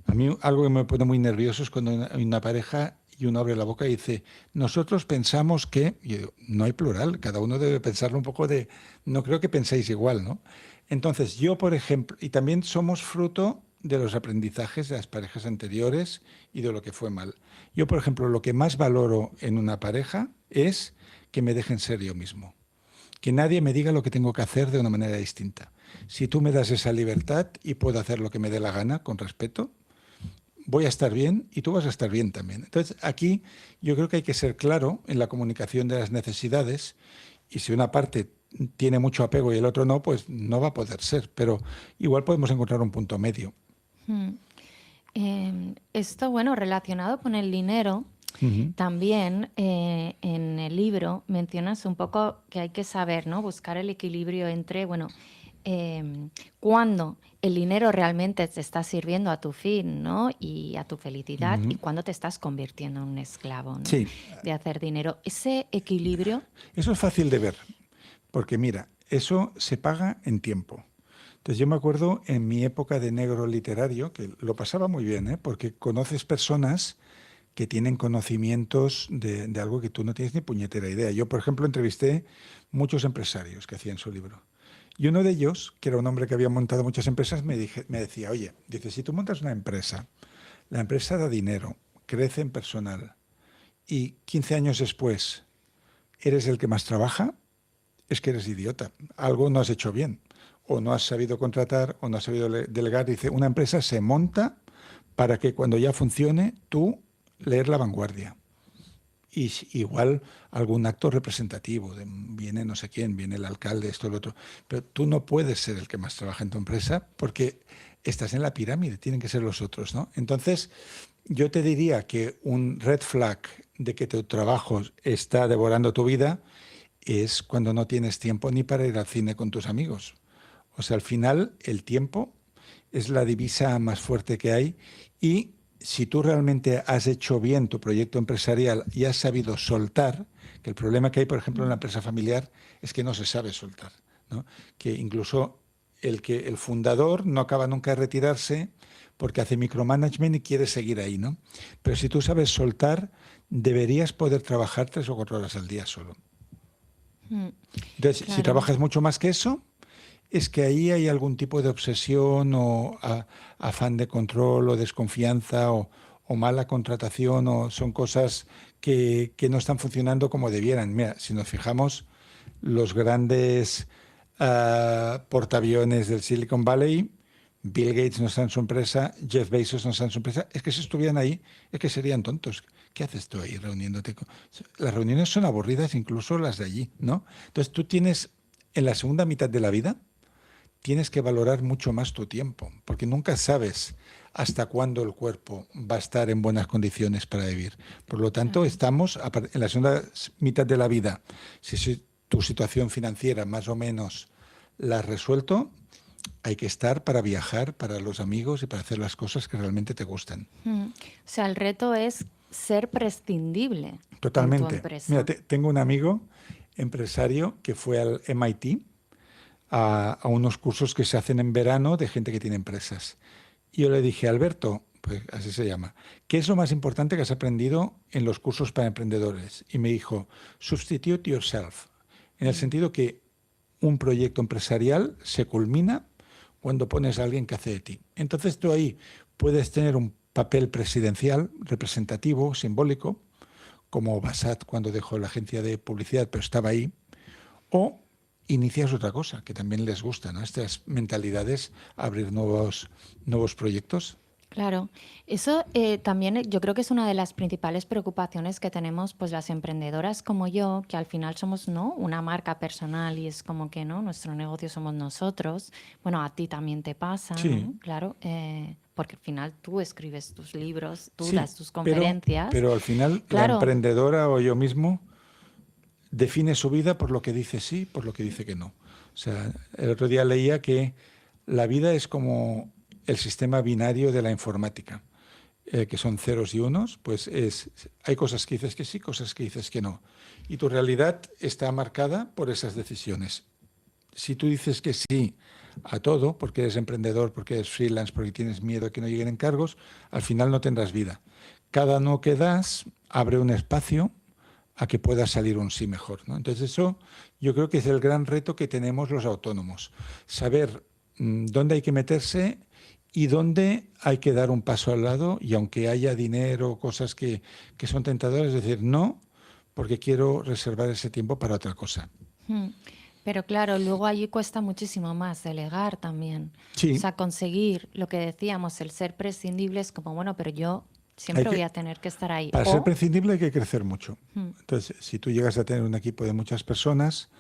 A mí algo que me pone muy nervioso es cuando hay una pareja y uno abre la boca y dice, nosotros pensamos que, y yo digo, no hay plural, cada uno debe pensarlo un poco de, no creo que penséis igual, ¿no? Entonces yo, por ejemplo, y también somos fruto de los aprendizajes de las parejas anteriores y de lo que fue mal. Yo, por ejemplo, lo que más valoro en una pareja es que me dejen ser yo mismo, que nadie me diga lo que tengo que hacer de una manera distinta. Si tú me das esa libertad y puedo hacer lo que me dé la gana con respeto, voy a estar bien y tú vas a estar bien también. Entonces, aquí yo creo que hay que ser claro en la comunicación de las necesidades, y si una parte tiene mucho apego y el otro no, pues no va a poder ser, pero igual podemos encontrar un punto medio. Mm. Esto, bueno, relacionado con el dinero, Ujú. también en el libro mencionas un poco que hay que saber, ¿no? Buscar el equilibrio entre, bueno, cuándo el dinero realmente te está sirviendo a tu fin, ¿no? Y a tu felicidad, y Ujú. cuándo te estás convirtiendo en un esclavo, ¿no? Sí, De hacer dinero. Ese equilibrio, eso es fácil de ver, porque mira, eso se paga en tiempo. Entonces yo me acuerdo en mi época de negro literario, que lo pasaba muy bien, ¿eh? Porque conoces personas que tienen conocimientos de algo que tú no tienes ni puñetera idea. Yo, por ejemplo, entrevisté muchos empresarios que hacían su libro. Y uno de ellos, que era un hombre que había montado muchas empresas, me decía, oye, dice, si tú montas una empresa, la empresa da dinero, crece en personal y 15 años después eres el que más trabaja, es que eres idiota. Algo no has hecho bien. O no has sabido contratar o no has sabido delegar. Dice, una empresa se monta para que cuando ya funcione tú leer la vanguardia. Y igual algún acto representativo, viene no sé quién, viene el alcalde, esto, lo otro. Pero tú no puedes ser el que más trabaja en tu empresa porque estás en la pirámide, tienen que ser los otros, ¿no? Entonces, yo te diría que un red flag de que tu trabajo está devorando tu vida es cuando no tienes tiempo ni para ir al cine con tus amigos. O sea, al final el tiempo es la divisa más fuerte que hay y si tú realmente has hecho bien tu proyecto empresarial y has sabido soltar, que el problema que hay, por ejemplo, en la empresa familiar es que no se sabe soltar, ¿no? Que incluso el fundador no acaba nunca de retirarse porque hace micromanagement y quiere seguir ahí, ¿no? Pero si tú sabes soltar, deberías poder trabajar 3 o 4 horas al día solo. Entonces, si Claro. trabajas mucho más que eso, es que ahí hay algún tipo de obsesión o afán de control o desconfianza o mala contratación o son cosas que no están funcionando como debieran. Mira, si nos fijamos, los grandes portaaviones del Silicon Valley, Bill Gates no está en su empresa, Jeff Bezos no está en su empresa, es que si estuvieran ahí, es que serían tontos. ¿Qué haces tú ahí reuniéndote? Las reuniones son aburridas, incluso las de allí, ¿no? Entonces tú tienes, en la segunda mitad de la vida, tienes que valorar mucho más tu tiempo, porque nunca sabes hasta cuándo el cuerpo va a estar en buenas condiciones para vivir. Por lo tanto, Claro. estamos en la segunda mitad de la vida. Si tu situación financiera más o menos la has resuelto, hay que estar para viajar, para los amigos y para hacer las cosas que realmente te gustan. O sea, el reto es ser prescindible en tu Totalmente. Mira, empresa. tengo un amigo empresario que fue al MIT a unos cursos que se hacen en verano de gente que tiene empresas. Y yo le dije, Alberto, pues así se llama, ¿qué es lo más importante que has aprendido en los cursos para emprendedores? Y me dijo, substitute yourself, en el sentido que un proyecto empresarial se culmina cuando pones a alguien que hace de ti. Entonces tú ahí puedes tener un papel presidencial, representativo, simbólico, como Basat cuando dejó la agencia de publicidad, pero estaba ahí, o inicias otra cosa, que también les gusta, ¿no? Estas mentalidades, abrir nuevos proyectos. Claro, eso también yo creo que es una de las principales preocupaciones que tenemos pues las emprendedoras como yo, que al final somos, ¿no?, una marca personal y es como que, ¿no?, nuestro negocio somos nosotros. Bueno, a ti también te pasa, Sí, ¿no? Claro, porque al final tú escribes tus libros, tú sí, das tus pero, conferencias. pero al final la Claro, emprendedora o yo mismo define su vida por lo que dice sí, por lo que dice que no. O sea, el otro día leía que la vida es como el sistema binario de la informática, que son ceros y unos, pues hay cosas que dices que sí, cosas que dices que no. Y tu realidad está marcada por esas decisiones. Si tú dices que sí a todo, porque eres emprendedor, porque eres freelance, porque tienes miedo a que no lleguen encargos, al final no tendrás vida. Cada no que das abre un espacio a que pueda salir un sí mejor, ¿no? Entonces eso yo creo que es el gran reto que tenemos los autónomos, saber dónde hay que meterse y dónde hay que dar un paso al lado y aunque haya dinero, cosas que son tentadoras, decir no, porque quiero reservar ese tiempo para otra cosa. mm, pero claro, luego allí cuesta muchísimo más delegar también. O Sí, sea, conseguir lo que decíamos, el ser prescindible es como, bueno, pero yo hay siempre voy que, a tener que estar ahí. para ser O prescindible hay que crecer mucho. Entonces, si tú llegas a tener un equipo de muchas personas,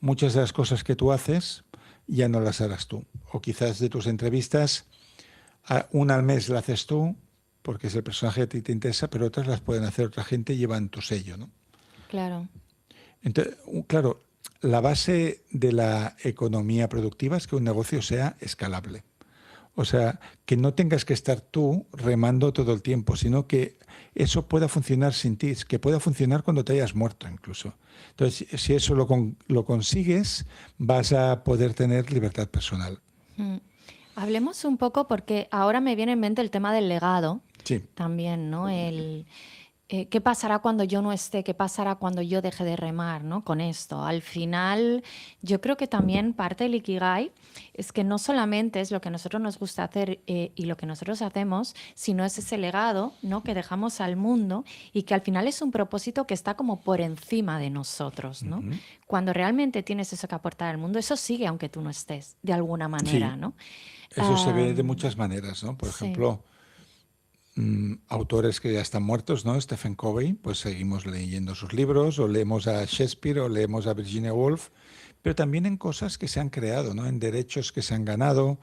muchas de las cosas que tú haces ya no las harás tú. O quizás de tus entrevistas, una al mes la haces tú, porque es el personaje que a ti te interesa, pero otras las pueden hacer otra gente y llevan tu sello, ¿no? claro. Entonces, claro, la base de la economía productiva es que un negocio sea escalable. O sea, que no tengas que estar tú remando todo el tiempo, sino que eso pueda funcionar sin ti, que pueda funcionar cuando te hayas muerto incluso. Entonces, si eso lo consigues, vas a poder tener libertad personal. Mm. Hablemos un poco porque ahora me viene en mente el tema del legado Sí, también, ¿no? ¿Qué pasará cuando yo no esté? ¿Qué pasará cuando yo deje de remar, ¿no? Con esto? Al final, yo creo que también parte del Ikigai es que no solamente es lo que a nosotros nos gusta hacer y lo que nosotros hacemos, sino es ese legado, ¿no? Que dejamos al mundo y que al final es un propósito que está como por encima de nosotros, ¿no? ujú, Cuando realmente tienes eso que aportar al mundo, eso sigue aunque tú no estés, de alguna manera, sí, ¿no? eso se ve de Am, muchas maneras, ¿no? Por sí. ejemplo, autores que ya están muertos, ¿no? Stephen Covey, pues seguimos leyendo sus libros, o leemos a Shakespeare, o leemos a Virginia Woolf, pero también en cosas que se han creado, ¿no? En derechos que se han ganado,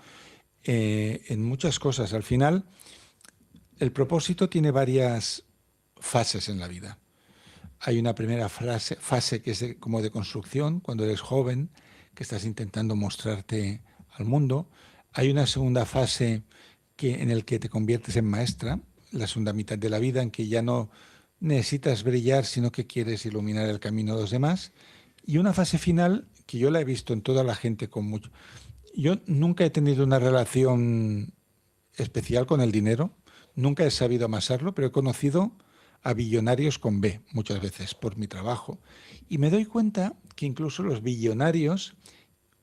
en muchas cosas. Al final, el propósito tiene varias fases en la vida. Hay una primera fase que es como de construcción, cuando eres joven, que estás intentando mostrarte al mundo. Hay una segunda fase en el que te conviertes en maestra, la segunda mitad de la vida, en que ya no necesitas brillar, sino que quieres iluminar el camino de los demás. Y una fase final que yo la he visto en toda la gente con mucho. Yo nunca he tenido una relación especial con el dinero. Nunca he sabido amasarlo, pero he conocido a billonarios con B muchas veces por mi trabajo. Y me doy cuenta que incluso los billonarios,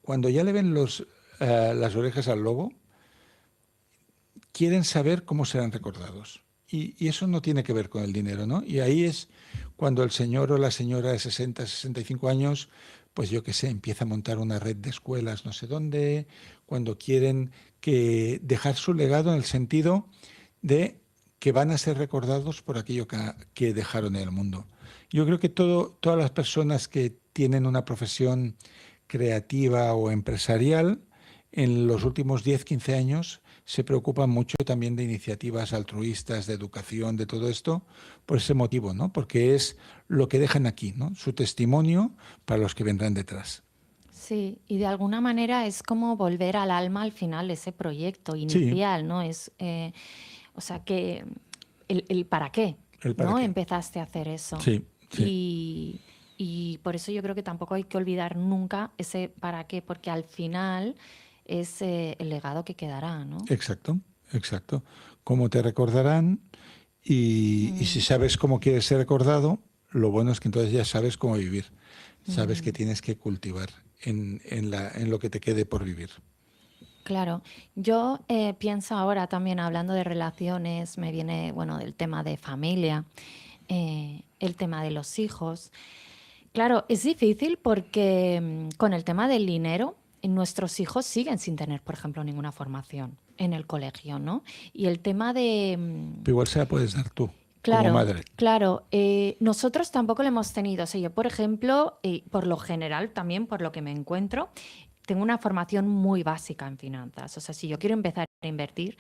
cuando ya le ven las orejas al lobo, quieren saber cómo serán recordados. Y eso no tiene que ver con el dinero, ¿no? Y ahí es cuando el señor o la señora de 60, 65 años, pues yo qué sé, empieza a montar una red de escuelas no sé dónde, cuando quieren dejar su legado en el sentido de que van a ser recordados por aquello que dejaron en el mundo. Yo creo que todas las personas que tienen una profesión creativa o empresarial, en los últimos 10, 15 años, se preocupan mucho también de iniciativas altruistas, de educación, de todo esto, por ese motivo, ¿no? Porque es lo que dejan aquí, ¿no? Su testimonio para los que vendrán detrás. Sí, y de alguna manera es como volver al alma al final ese proyecto Sí, inicial, ¿no? O sea, que el para qué, el para ¿no? qué. Empezaste a hacer eso. Sí, sí, Y, y por eso yo creo que tampoco hay que olvidar nunca ese para qué, porque al final es el legado que quedará, ¿no? exacto, exacto. Cómo te recordarán y si Mm, sabes cómo quieres ser recordado, lo bueno es que entonces ya sabes cómo vivir. Sabes que mm. tienes que cultivar en lo que te quede por vivir. Claro, yo pienso ahora también hablando de relaciones, me viene, bueno, del tema de familia, el tema de los hijos. Claro, es difícil porque con el tema del dinero, nuestros hijos siguen sin tener, por ejemplo, ninguna formación en el colegio, ¿no? Y el tema de, Pero igual se la puedes dar tú, como claro, madre. claro, nosotros tampoco lo hemos tenido. O sea, yo, por ejemplo, por lo general, también por lo que me encuentro, tengo una formación muy básica en finanzas. O sea, si yo quiero empezar a invertir,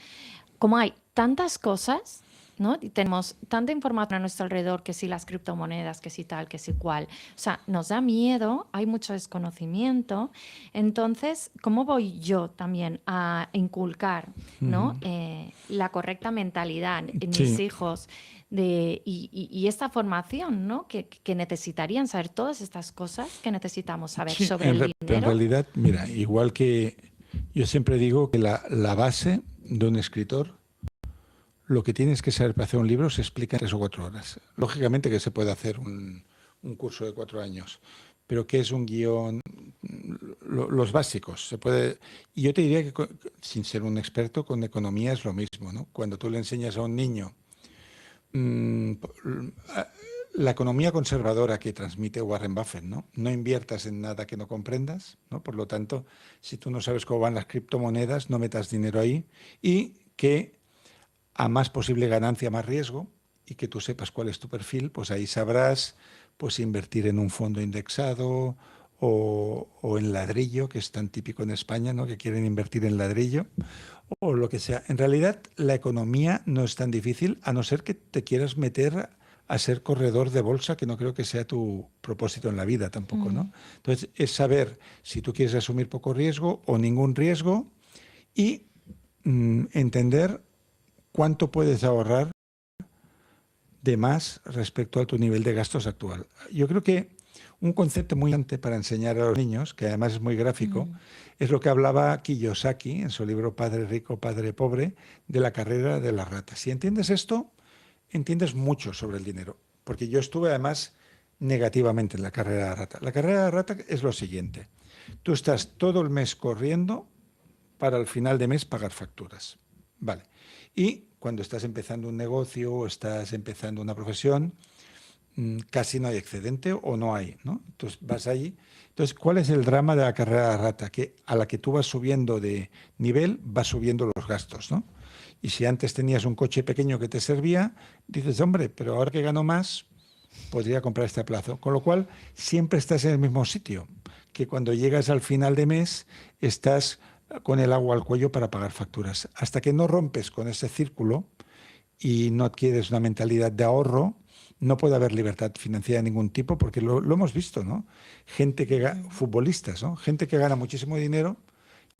como hay tantas cosas, ¿no? Y tenemos tanta información a nuestro alrededor, que si las criptomonedas, que si tal, que si cual. O sea, nos da miedo, hay mucho desconocimiento. Entonces, ¿cómo voy yo también a inculcar, ¿no? Ujú. La correcta mentalidad en mis Sí, hijos y esta formación, ¿no? Que necesitarían saber todas estas cosas que necesitamos saber sí, sobre el pero en dinero. realidad, mira, igual que yo siempre digo que la base de un escritor, lo que tienes que saber para hacer un libro se explica en 3 o 4 horas. Lógicamente que se puede hacer un curso de 4 años, pero ¿qué es un guión? Los básicos. Y yo te diría que, sin ser un experto, con economía es lo mismo, ¿no? Cuando tú le enseñas a un niño mm, la economía conservadora que transmite Warren Buffett, ¿no? No inviertas en nada que no comprendas, ¿no? Por lo tanto, si tú no sabes cómo van las criptomonedas, no metas dinero ahí y que a más posible ganancia, más riesgo y que tú sepas cuál es tu perfil, pues ahí sabrás pues invertir en un fondo indexado o en ladrillo, que es tan típico en España, ¿no? Que quieren invertir en ladrillo o lo que sea. En realidad, la economía no es tan difícil, a no ser que te quieras meter a ser corredor de bolsa, que no creo que sea tu propósito en la vida tampoco, ¿no? Mm, Entonces, es saber si tú quieres asumir poco riesgo o ningún riesgo y entender cuánto puedes ahorrar de más respecto a tu nivel de gastos actual. Yo creo que Un concepto muy importante para enseñar a los niños, que además es muy gráfico, es lo que hablaba Kiyosaki en su libro Padre Rico, Padre Pobre, de la carrera de la rata. Si entiendes esto, entiendes mucho sobre el dinero, porque yo estuve además negativamente en la carrera de la rata. La carrera de la rata es lo siguiente: tú estás todo el mes corriendo para al final de mes pagar facturas. Vale. Y cuando estás empezando un negocio o estás empezando una profesión, casi no hay excedente o no hay, ¿no? Entonces vas allí. Entonces, ¿cuál es el drama de la carrera de la rata? Que a la que tú vas subiendo de nivel, vas subiendo los gastos, ¿no? Y si antes tenías un coche pequeño que te servía, dices, hombre, pero ahora que gano más, podría comprar este a plazo. Con lo cual, siempre estás en el mismo sitio, que cuando llegas al final de mes, estás con el agua al cuello para pagar facturas. Hasta que no rompes con ese círculo y no adquieres una mentalidad de ahorro, no puede haber libertad financiera de ningún tipo, porque lo hemos visto, ¿no? Gente que futbolistas, ¿no? Gente que gana muchísimo dinero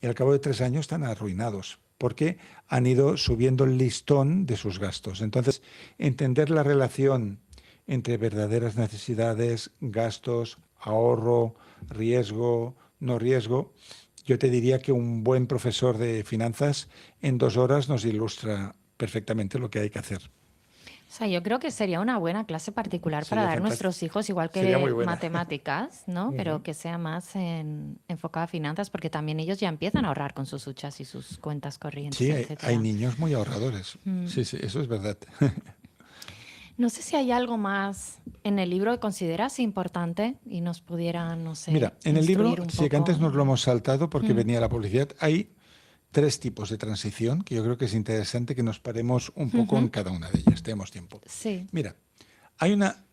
y al cabo de 3 años están arruinados, porque han ido subiendo el listón de sus gastos. Entonces, entender la relación entre verdaderas necesidades, gastos, ahorro, riesgo, no riesgo, yo te diría que un buen profesor de finanzas en 2 horas nos ilustra perfectamente lo que hay que hacer. O sea, yo creo que sería una buena clase particular para Sería dar a fantástico. nuestros hijos, igual Sería muy que buena. matemáticas, ¿no? Pero que sea más enfocada a finanzas, porque también ellos ya empiezan a ahorrar con sus huchas y sus cuentas corrientes, Sí, hay etcétera. niños muy ahorradores. Sí, sí, eso es verdad. No sé si hay algo más en el libro que consideras importante y nos pudiera, no sé, Mira, en el libro, instruir un sí que antes poco. nos lo hemos saltado porque venía la publicidad, hay 3 tipos de transición que yo creo que es interesante que nos paremos un poco en cada una de ellas. Tenemos tiempo. Sí. Mira, hay una.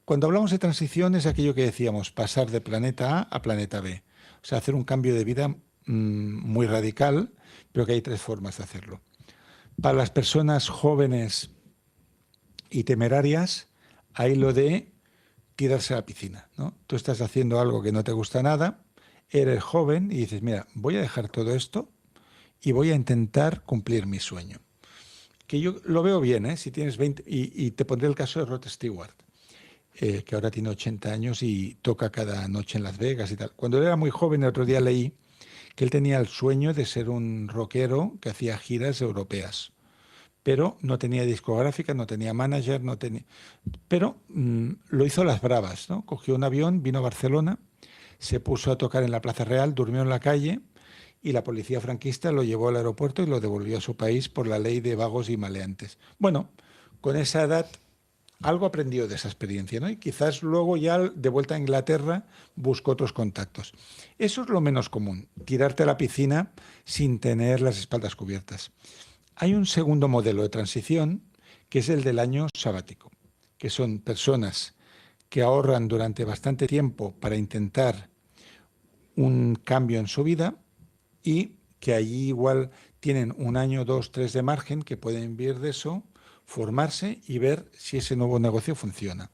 Cuando hablamos de transición es aquello que decíamos, pasar de planeta A planeta B. O sea, hacer un cambio de vida muy radical, pero que hay 3 formas de hacerlo. Para las personas jóvenes y temerarias, hay lo de tirarse a la piscina, ¿no? Tú estás haciendo algo que no te gusta nada, eres joven y dices, mira, voy a dejar todo esto y voy a intentar cumplir mi sueño. Que yo lo veo bien, ¿eh? Si tienes 20, y te pondré el caso de Rod Stewart, que ahora tiene 80 años y toca cada noche en Las Vegas y tal. Cuando él era muy joven, el otro día leí que él tenía el sueño de ser un rockero que hacía giras europeas, pero no tenía discográfica, no tenía manager, no tenía. Pero lo hizo a las bravas, ¿no? Cogió un avión, vino a Barcelona, se puso a tocar en la Plaza Real, durmió en la calle y la policía franquista lo llevó al aeropuerto y lo devolvió a su país por la ley de vagos y maleantes. Bueno, con esa edad algo aprendió de esa experiencia, ¿no? Y quizás luego ya de vuelta a Inglaterra buscó otros contactos. Eso es lo menos común, tirarte a la piscina sin tener las espaldas cubiertas. Hay un segundo modelo de transición que es el del año sabático, que son personas que ahorran durante bastante tiempo para intentar un cambio en su vida y que allí igual tienen 1 año, 2, 3 de margen que pueden vivir de eso, formarse y ver si ese nuevo negocio funciona.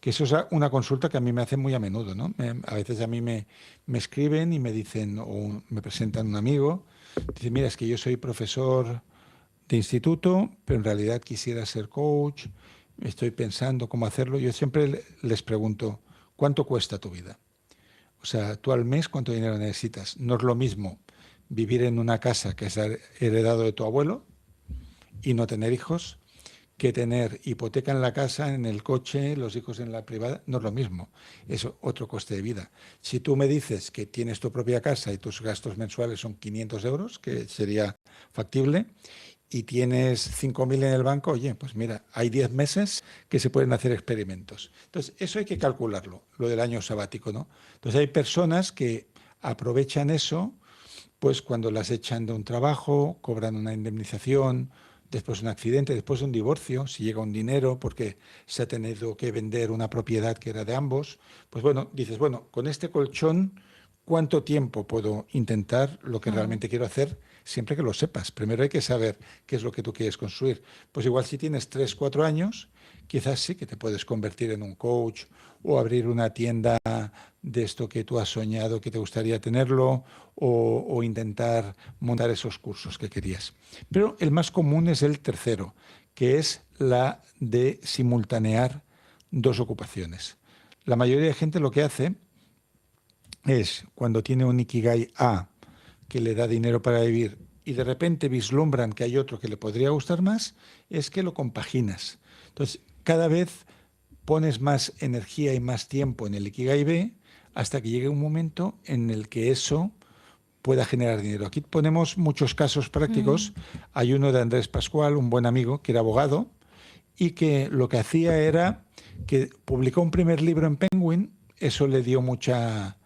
Que eso es una consulta que a mí me hacen muy a menudo, ¿no? A veces a mí me escriben y me dicen, o me presentan un amigo, dice, mira, es que yo soy profesor de instituto, pero en realidad quisiera ser coach, estoy pensando cómo hacerlo. Yo siempre les pregunto, ¿cuánto cuesta tu vida? O sea, tú al mes, ¿cuánto dinero necesitas? No es lo mismo vivir en una casa que has heredado de tu abuelo y no tener hijos, que tener hipoteca en la casa, en el coche, los hijos en la privada, no es lo mismo. Es otro coste de vida. Si tú me dices que tienes tu propia casa y tus gastos mensuales son 500 euros, que sería factible, y tienes 5.000 en el banco, oye, pues mira, hay 10 meses que se pueden hacer experimentos. Entonces, eso hay que calcularlo, lo del año sabático, ¿no? Entonces, hay personas que aprovechan eso, pues cuando las echan de un trabajo, cobran una indemnización, después un accidente, después un divorcio, si llega un dinero porque se ha tenido que vender una propiedad que era de ambos, pues bueno, dices, bueno, con este colchón, ¿cuánto tiempo puedo intentar lo que realmente quiero hacer? Siempre que lo sepas. Primero hay que saber qué es lo que tú quieres construir. Pues igual si tienes 3, 4 años, quizás sí que te puedes convertir en un coach o abrir una tienda de esto que tú has soñado, que te gustaría tenerlo, o intentar montar esos cursos que querías. Pero el más común es el tercero, que es la de simultanear 2 ocupaciones. La mayoría de gente lo que hace es, cuando tiene un Ikigai A que le da dinero para vivir y de repente vislumbran que hay otro que le podría gustar más, es que lo compaginas. Entonces, cada vez pones más energía y más tiempo en el Ikigai B hasta que llegue un momento en el que eso pueda generar dinero. Aquí ponemos muchos casos prácticos. Hay uno de Andrés Pascual, un buen amigo, que era abogado y que lo que hacía era que publicó un primer libro en Penguin, eso le dio mucha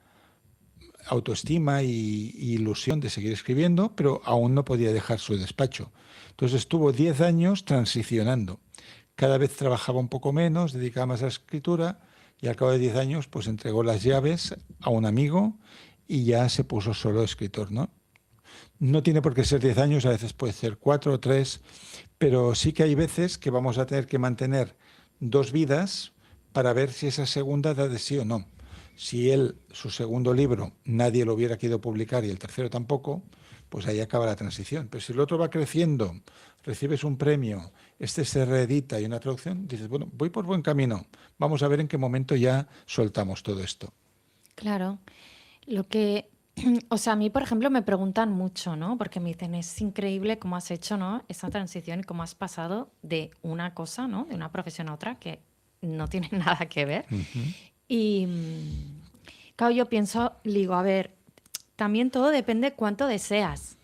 autoestima y ilusión de seguir escribiendo, pero aún no podía dejar su despacho. Entonces estuvo 10 años transicionando. Cada vez trabajaba un poco menos, dedicaba más a la escritura y al cabo de 10 años pues entregó las llaves a un amigo y ya se puso solo escritor, ¿no? No tiene por qué ser 10 años, a veces puede ser 4 o 3, pero sí que hay veces que vamos a tener que mantener 2 vidas para ver si esa segunda da de sí o no. Si él, su segundo libro, nadie lo hubiera querido publicar y el tercero tampoco, pues ahí acaba la transición. Pero si el otro va creciendo, recibes un premio, este se reedita y una traducción, dices, bueno, voy por buen camino. Vamos a ver en qué momento ya soltamos todo esto. Claro. Lo que, o sea, a mí, por ejemplo, me preguntan mucho, ¿no? Porque me dicen, es increíble cómo has hecho, ¿no? Esa transición y cómo has pasado de una cosa, ¿no? De una profesión a otra que no tiene nada que ver. Y, claro, yo pienso, digo, a ver, también todo depende cuánto deseas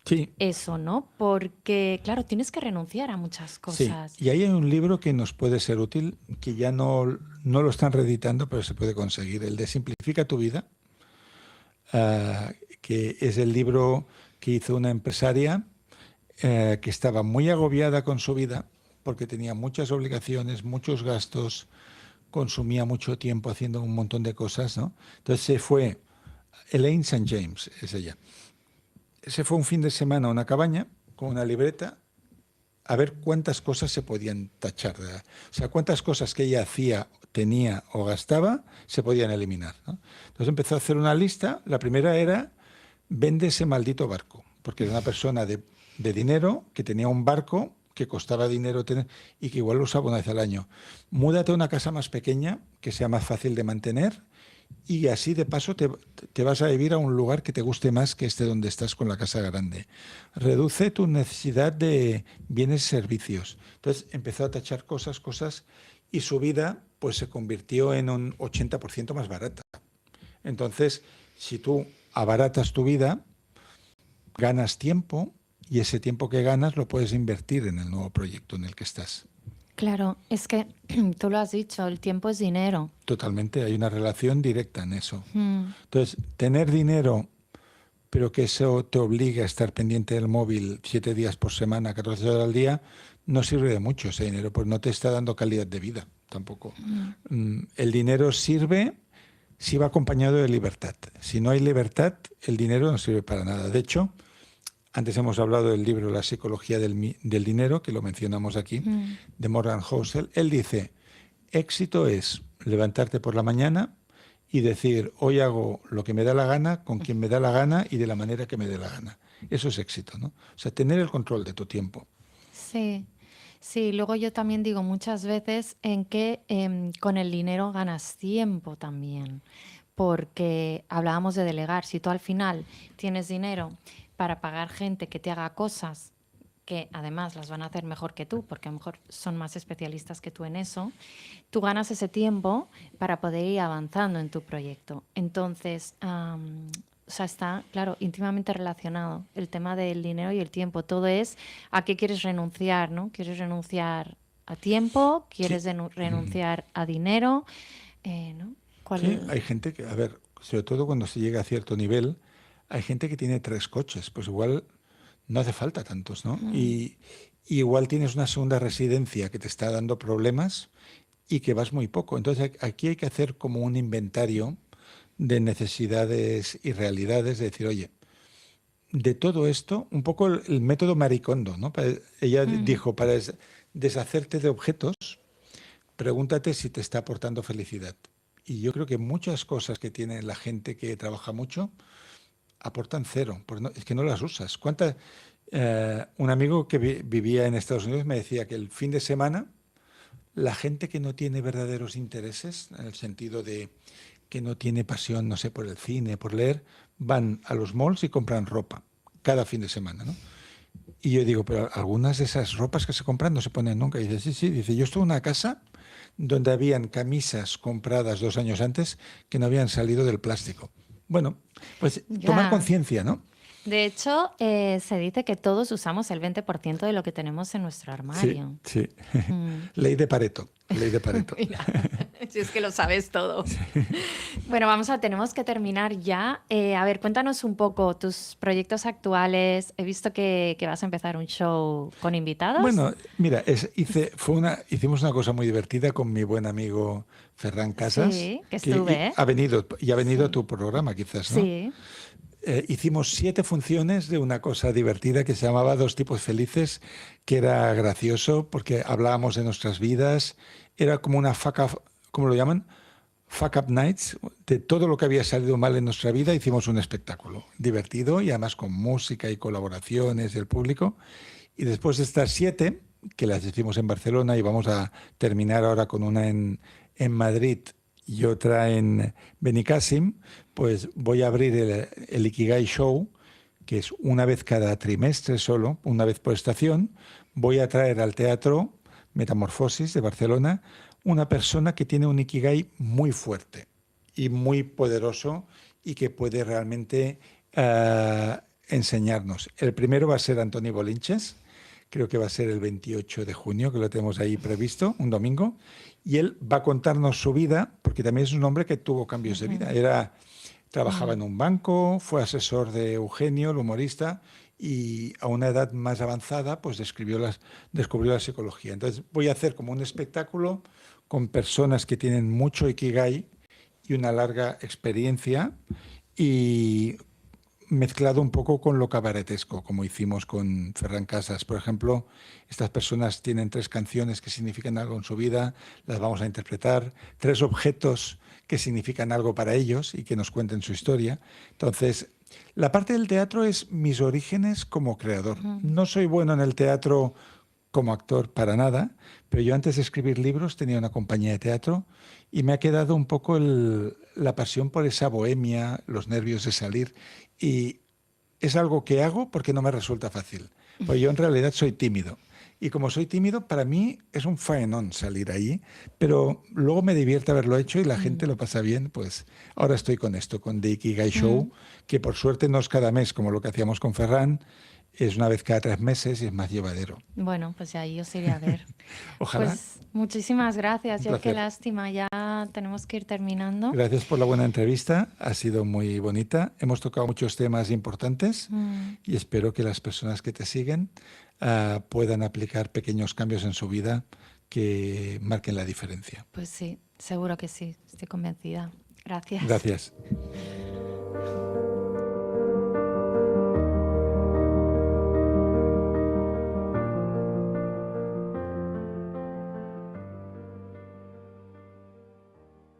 Sí, eso, ¿no? Porque, claro, tienes que renunciar a muchas sí. cosas. Y ahí hay un libro que nos puede ser útil, que ya no lo están reeditando, pero se puede conseguir, el de Simplifica tu vida, que es el libro que hizo una empresaria que estaba muy agobiada con su vida porque tenía muchas obligaciones, muchos gastos, consumía mucho tiempo haciendo un montón de cosas, ¿no? Entonces se fue, Elaine St. James es ella, se fue un fin de semana a una cabaña con una libreta a ver cuántas cosas se podían tachar. O sea, cuántas cosas que ella hacía, tenía o gastaba se podían eliminar, ¿no? Entonces empezó a hacer una lista. La primera era, vende ese maldito barco, porque era una persona de dinero que tenía un barco que costaba dinero tener y que igual lo usaba una vez al año. Múdate a una casa más pequeña, que sea más fácil de mantener y así de paso te vas a vivir a un lugar que te guste más que este donde estás con la casa grande. Reduce tu necesidad de bienes y servicios. Entonces empezó a tachar cosas y su vida pues se convirtió en un 80% más barata. Entonces, si tú abaratas tu vida, ganas tiempo y ese tiempo que ganas lo puedes invertir en el nuevo proyecto en el que estás. Claro, es que tú lo has dicho, el tiempo es dinero. Totalmente, hay una relación directa en eso. Mm, Entonces, tener dinero, pero que eso te obligue a estar pendiente del móvil 7 días por semana, 14 horas al día, no sirve de mucho ese dinero, pues no te está dando calidad de vida tampoco. El dinero sirve si va acompañado de libertad. Si no hay libertad, el dinero no sirve para nada. De hecho, antes hemos hablado del libro La psicología del dinero, que lo mencionamos aquí, de Morgan Housel. Él dice, éxito es levantarte por la mañana y decir, hoy hago lo que me da la gana, con quien me da la gana y de la manera que me dé la gana. Eso es éxito, ¿no? O sea, tener el control de tu tiempo. sí, sí. Luego yo también digo muchas veces en que con el dinero ganas tiempo también, porque hablábamos de delegar. Si tú al final tienes dinero para pagar gente que te haga cosas que además las van a hacer mejor que tú, porque a lo mejor son más especialistas que tú en eso, tú ganas ese tiempo para poder ir avanzando en tu proyecto. Entonces, o sea, está, claro, íntimamente relacionado el tema del dinero y el tiempo. Todo es a qué quieres renunciar, ¿no? ¿Quieres renunciar a tiempo? ¿Quieres Sí. renunciar a dinero? ¿No? Sí, ¿Cuál? hay gente que, a ver, sobre todo cuando se llega a cierto nivel, hay gente que tiene 3 coches, pues igual no hace falta tantos, ¿no? Y igual tienes una segunda residencia que te está dando problemas y que vas muy poco. Entonces aquí hay que hacer como un inventario de necesidades y realidades, de decir, oye, de todo esto, un poco el método Maricondo, ¿no? Ella dijo, para deshacerte de objetos, pregúntate si te está aportando felicidad. Y yo creo que muchas cosas que tiene la gente que trabaja mucho aportan cero, pues es que no las usas. Un amigo que vivía en Estados Unidos me decía que el fin de semana la gente que no tiene verdaderos intereses, en el sentido de que no tiene pasión, no sé, por el cine, por leer, van a los malls y compran ropa cada fin de semana, ¿no? Y yo digo, pero algunas de esas ropas que se compran no se ponen nunca. Y dice, sí, sí, dice, yo estuve en una casa donde habían camisas compradas 2 años antes que no habían salido del plástico. Bueno, pues tomar Ya. conciencia, ¿no? De hecho, se dice que todos usamos el 20% de lo que tenemos en nuestro Sí, armario. sí. Mm. Ley de Pareto, ley de Pareto. Mira, si es que lo sabes todo. Bueno, tenemos que terminar ya. A ver, cuéntanos un poco tus proyectos actuales. He visto que vas a empezar un show con invitados. Bueno, mira, hicimos una cosa muy divertida con mi buen amigo Ferran Casas, Sí, que que estuve, ¿eh? ha venido a Sí, tu programa quizás, ¿no? sí. Hicimos 7 funciones de una cosa divertida que se llamaba Dos tipos felices, que era gracioso porque hablábamos de nuestras vidas, era como una ¿cómo lo llaman? Fuck Up Nights, de todo lo que había salido mal en nuestra vida, hicimos un espectáculo divertido y además con música y colaboraciones del público. Y después de estas 7, que las hicimos en Barcelona y vamos a terminar ahora con una en Madrid y otra en Benicàssim, pues voy a abrir el Ikigai Show, que es una vez cada trimestre solo, una vez por estación. Voy a traer al teatro Metamorfosis de Barcelona una persona que tiene un Ikigai muy fuerte y muy poderoso y que puede realmente enseñarnos. El primero va a ser Antoni Bolinches, creo que va a ser el 28 de junio, que lo tenemos ahí previsto, un domingo, y él va a contarnos su vida, porque también es un hombre que tuvo cambios de vida. Trabajaba en un banco, fue asesor de Eugenio, el humorista, y a una edad más avanzada, pues descubrió la psicología. Entonces voy a hacer como un espectáculo con personas que tienen mucho Ikigai y una larga experiencia y mezclado un poco con lo cabaretesco, como hicimos con Ferran Casas. Por ejemplo, estas personas tienen 3 canciones que significan algo en su vida, las vamos a interpretar, 3 objetos que significan algo para ellos y que nos cuenten su historia. Entonces, la parte del teatro es mis orígenes como creador. No soy bueno en el teatro como actor para nada, pero yo antes de escribir libros tenía una compañía de teatro y me ha quedado un poco la pasión por esa bohemia, los nervios de salir, y es algo que hago porque no me resulta fácil, porque yo en realidad soy tímido. Y como soy tímido, para mí es un faenón salir ahí, pero luego me divierte haberlo hecho y la gente lo pasa bien. Pues ahora estoy con esto, con The Ikigai Show, que por suerte no es cada mes como lo que hacíamos con Ferran, es una vez cada 3 meses y es más llevadero. Bueno, pues ahí os iré a ver. Ojalá. Pues muchísimas gracias. Un Yo qué placer. lástima, ya tenemos que ir terminando. Gracias por la buena entrevista, ha sido muy bonita. Hemos tocado muchos temas importantes y espero que las personas que te siguen puedan aplicar pequeños cambios en su vida que marquen la diferencia. Pues sí, seguro que sí, estoy convencida. Gracias. Gracias.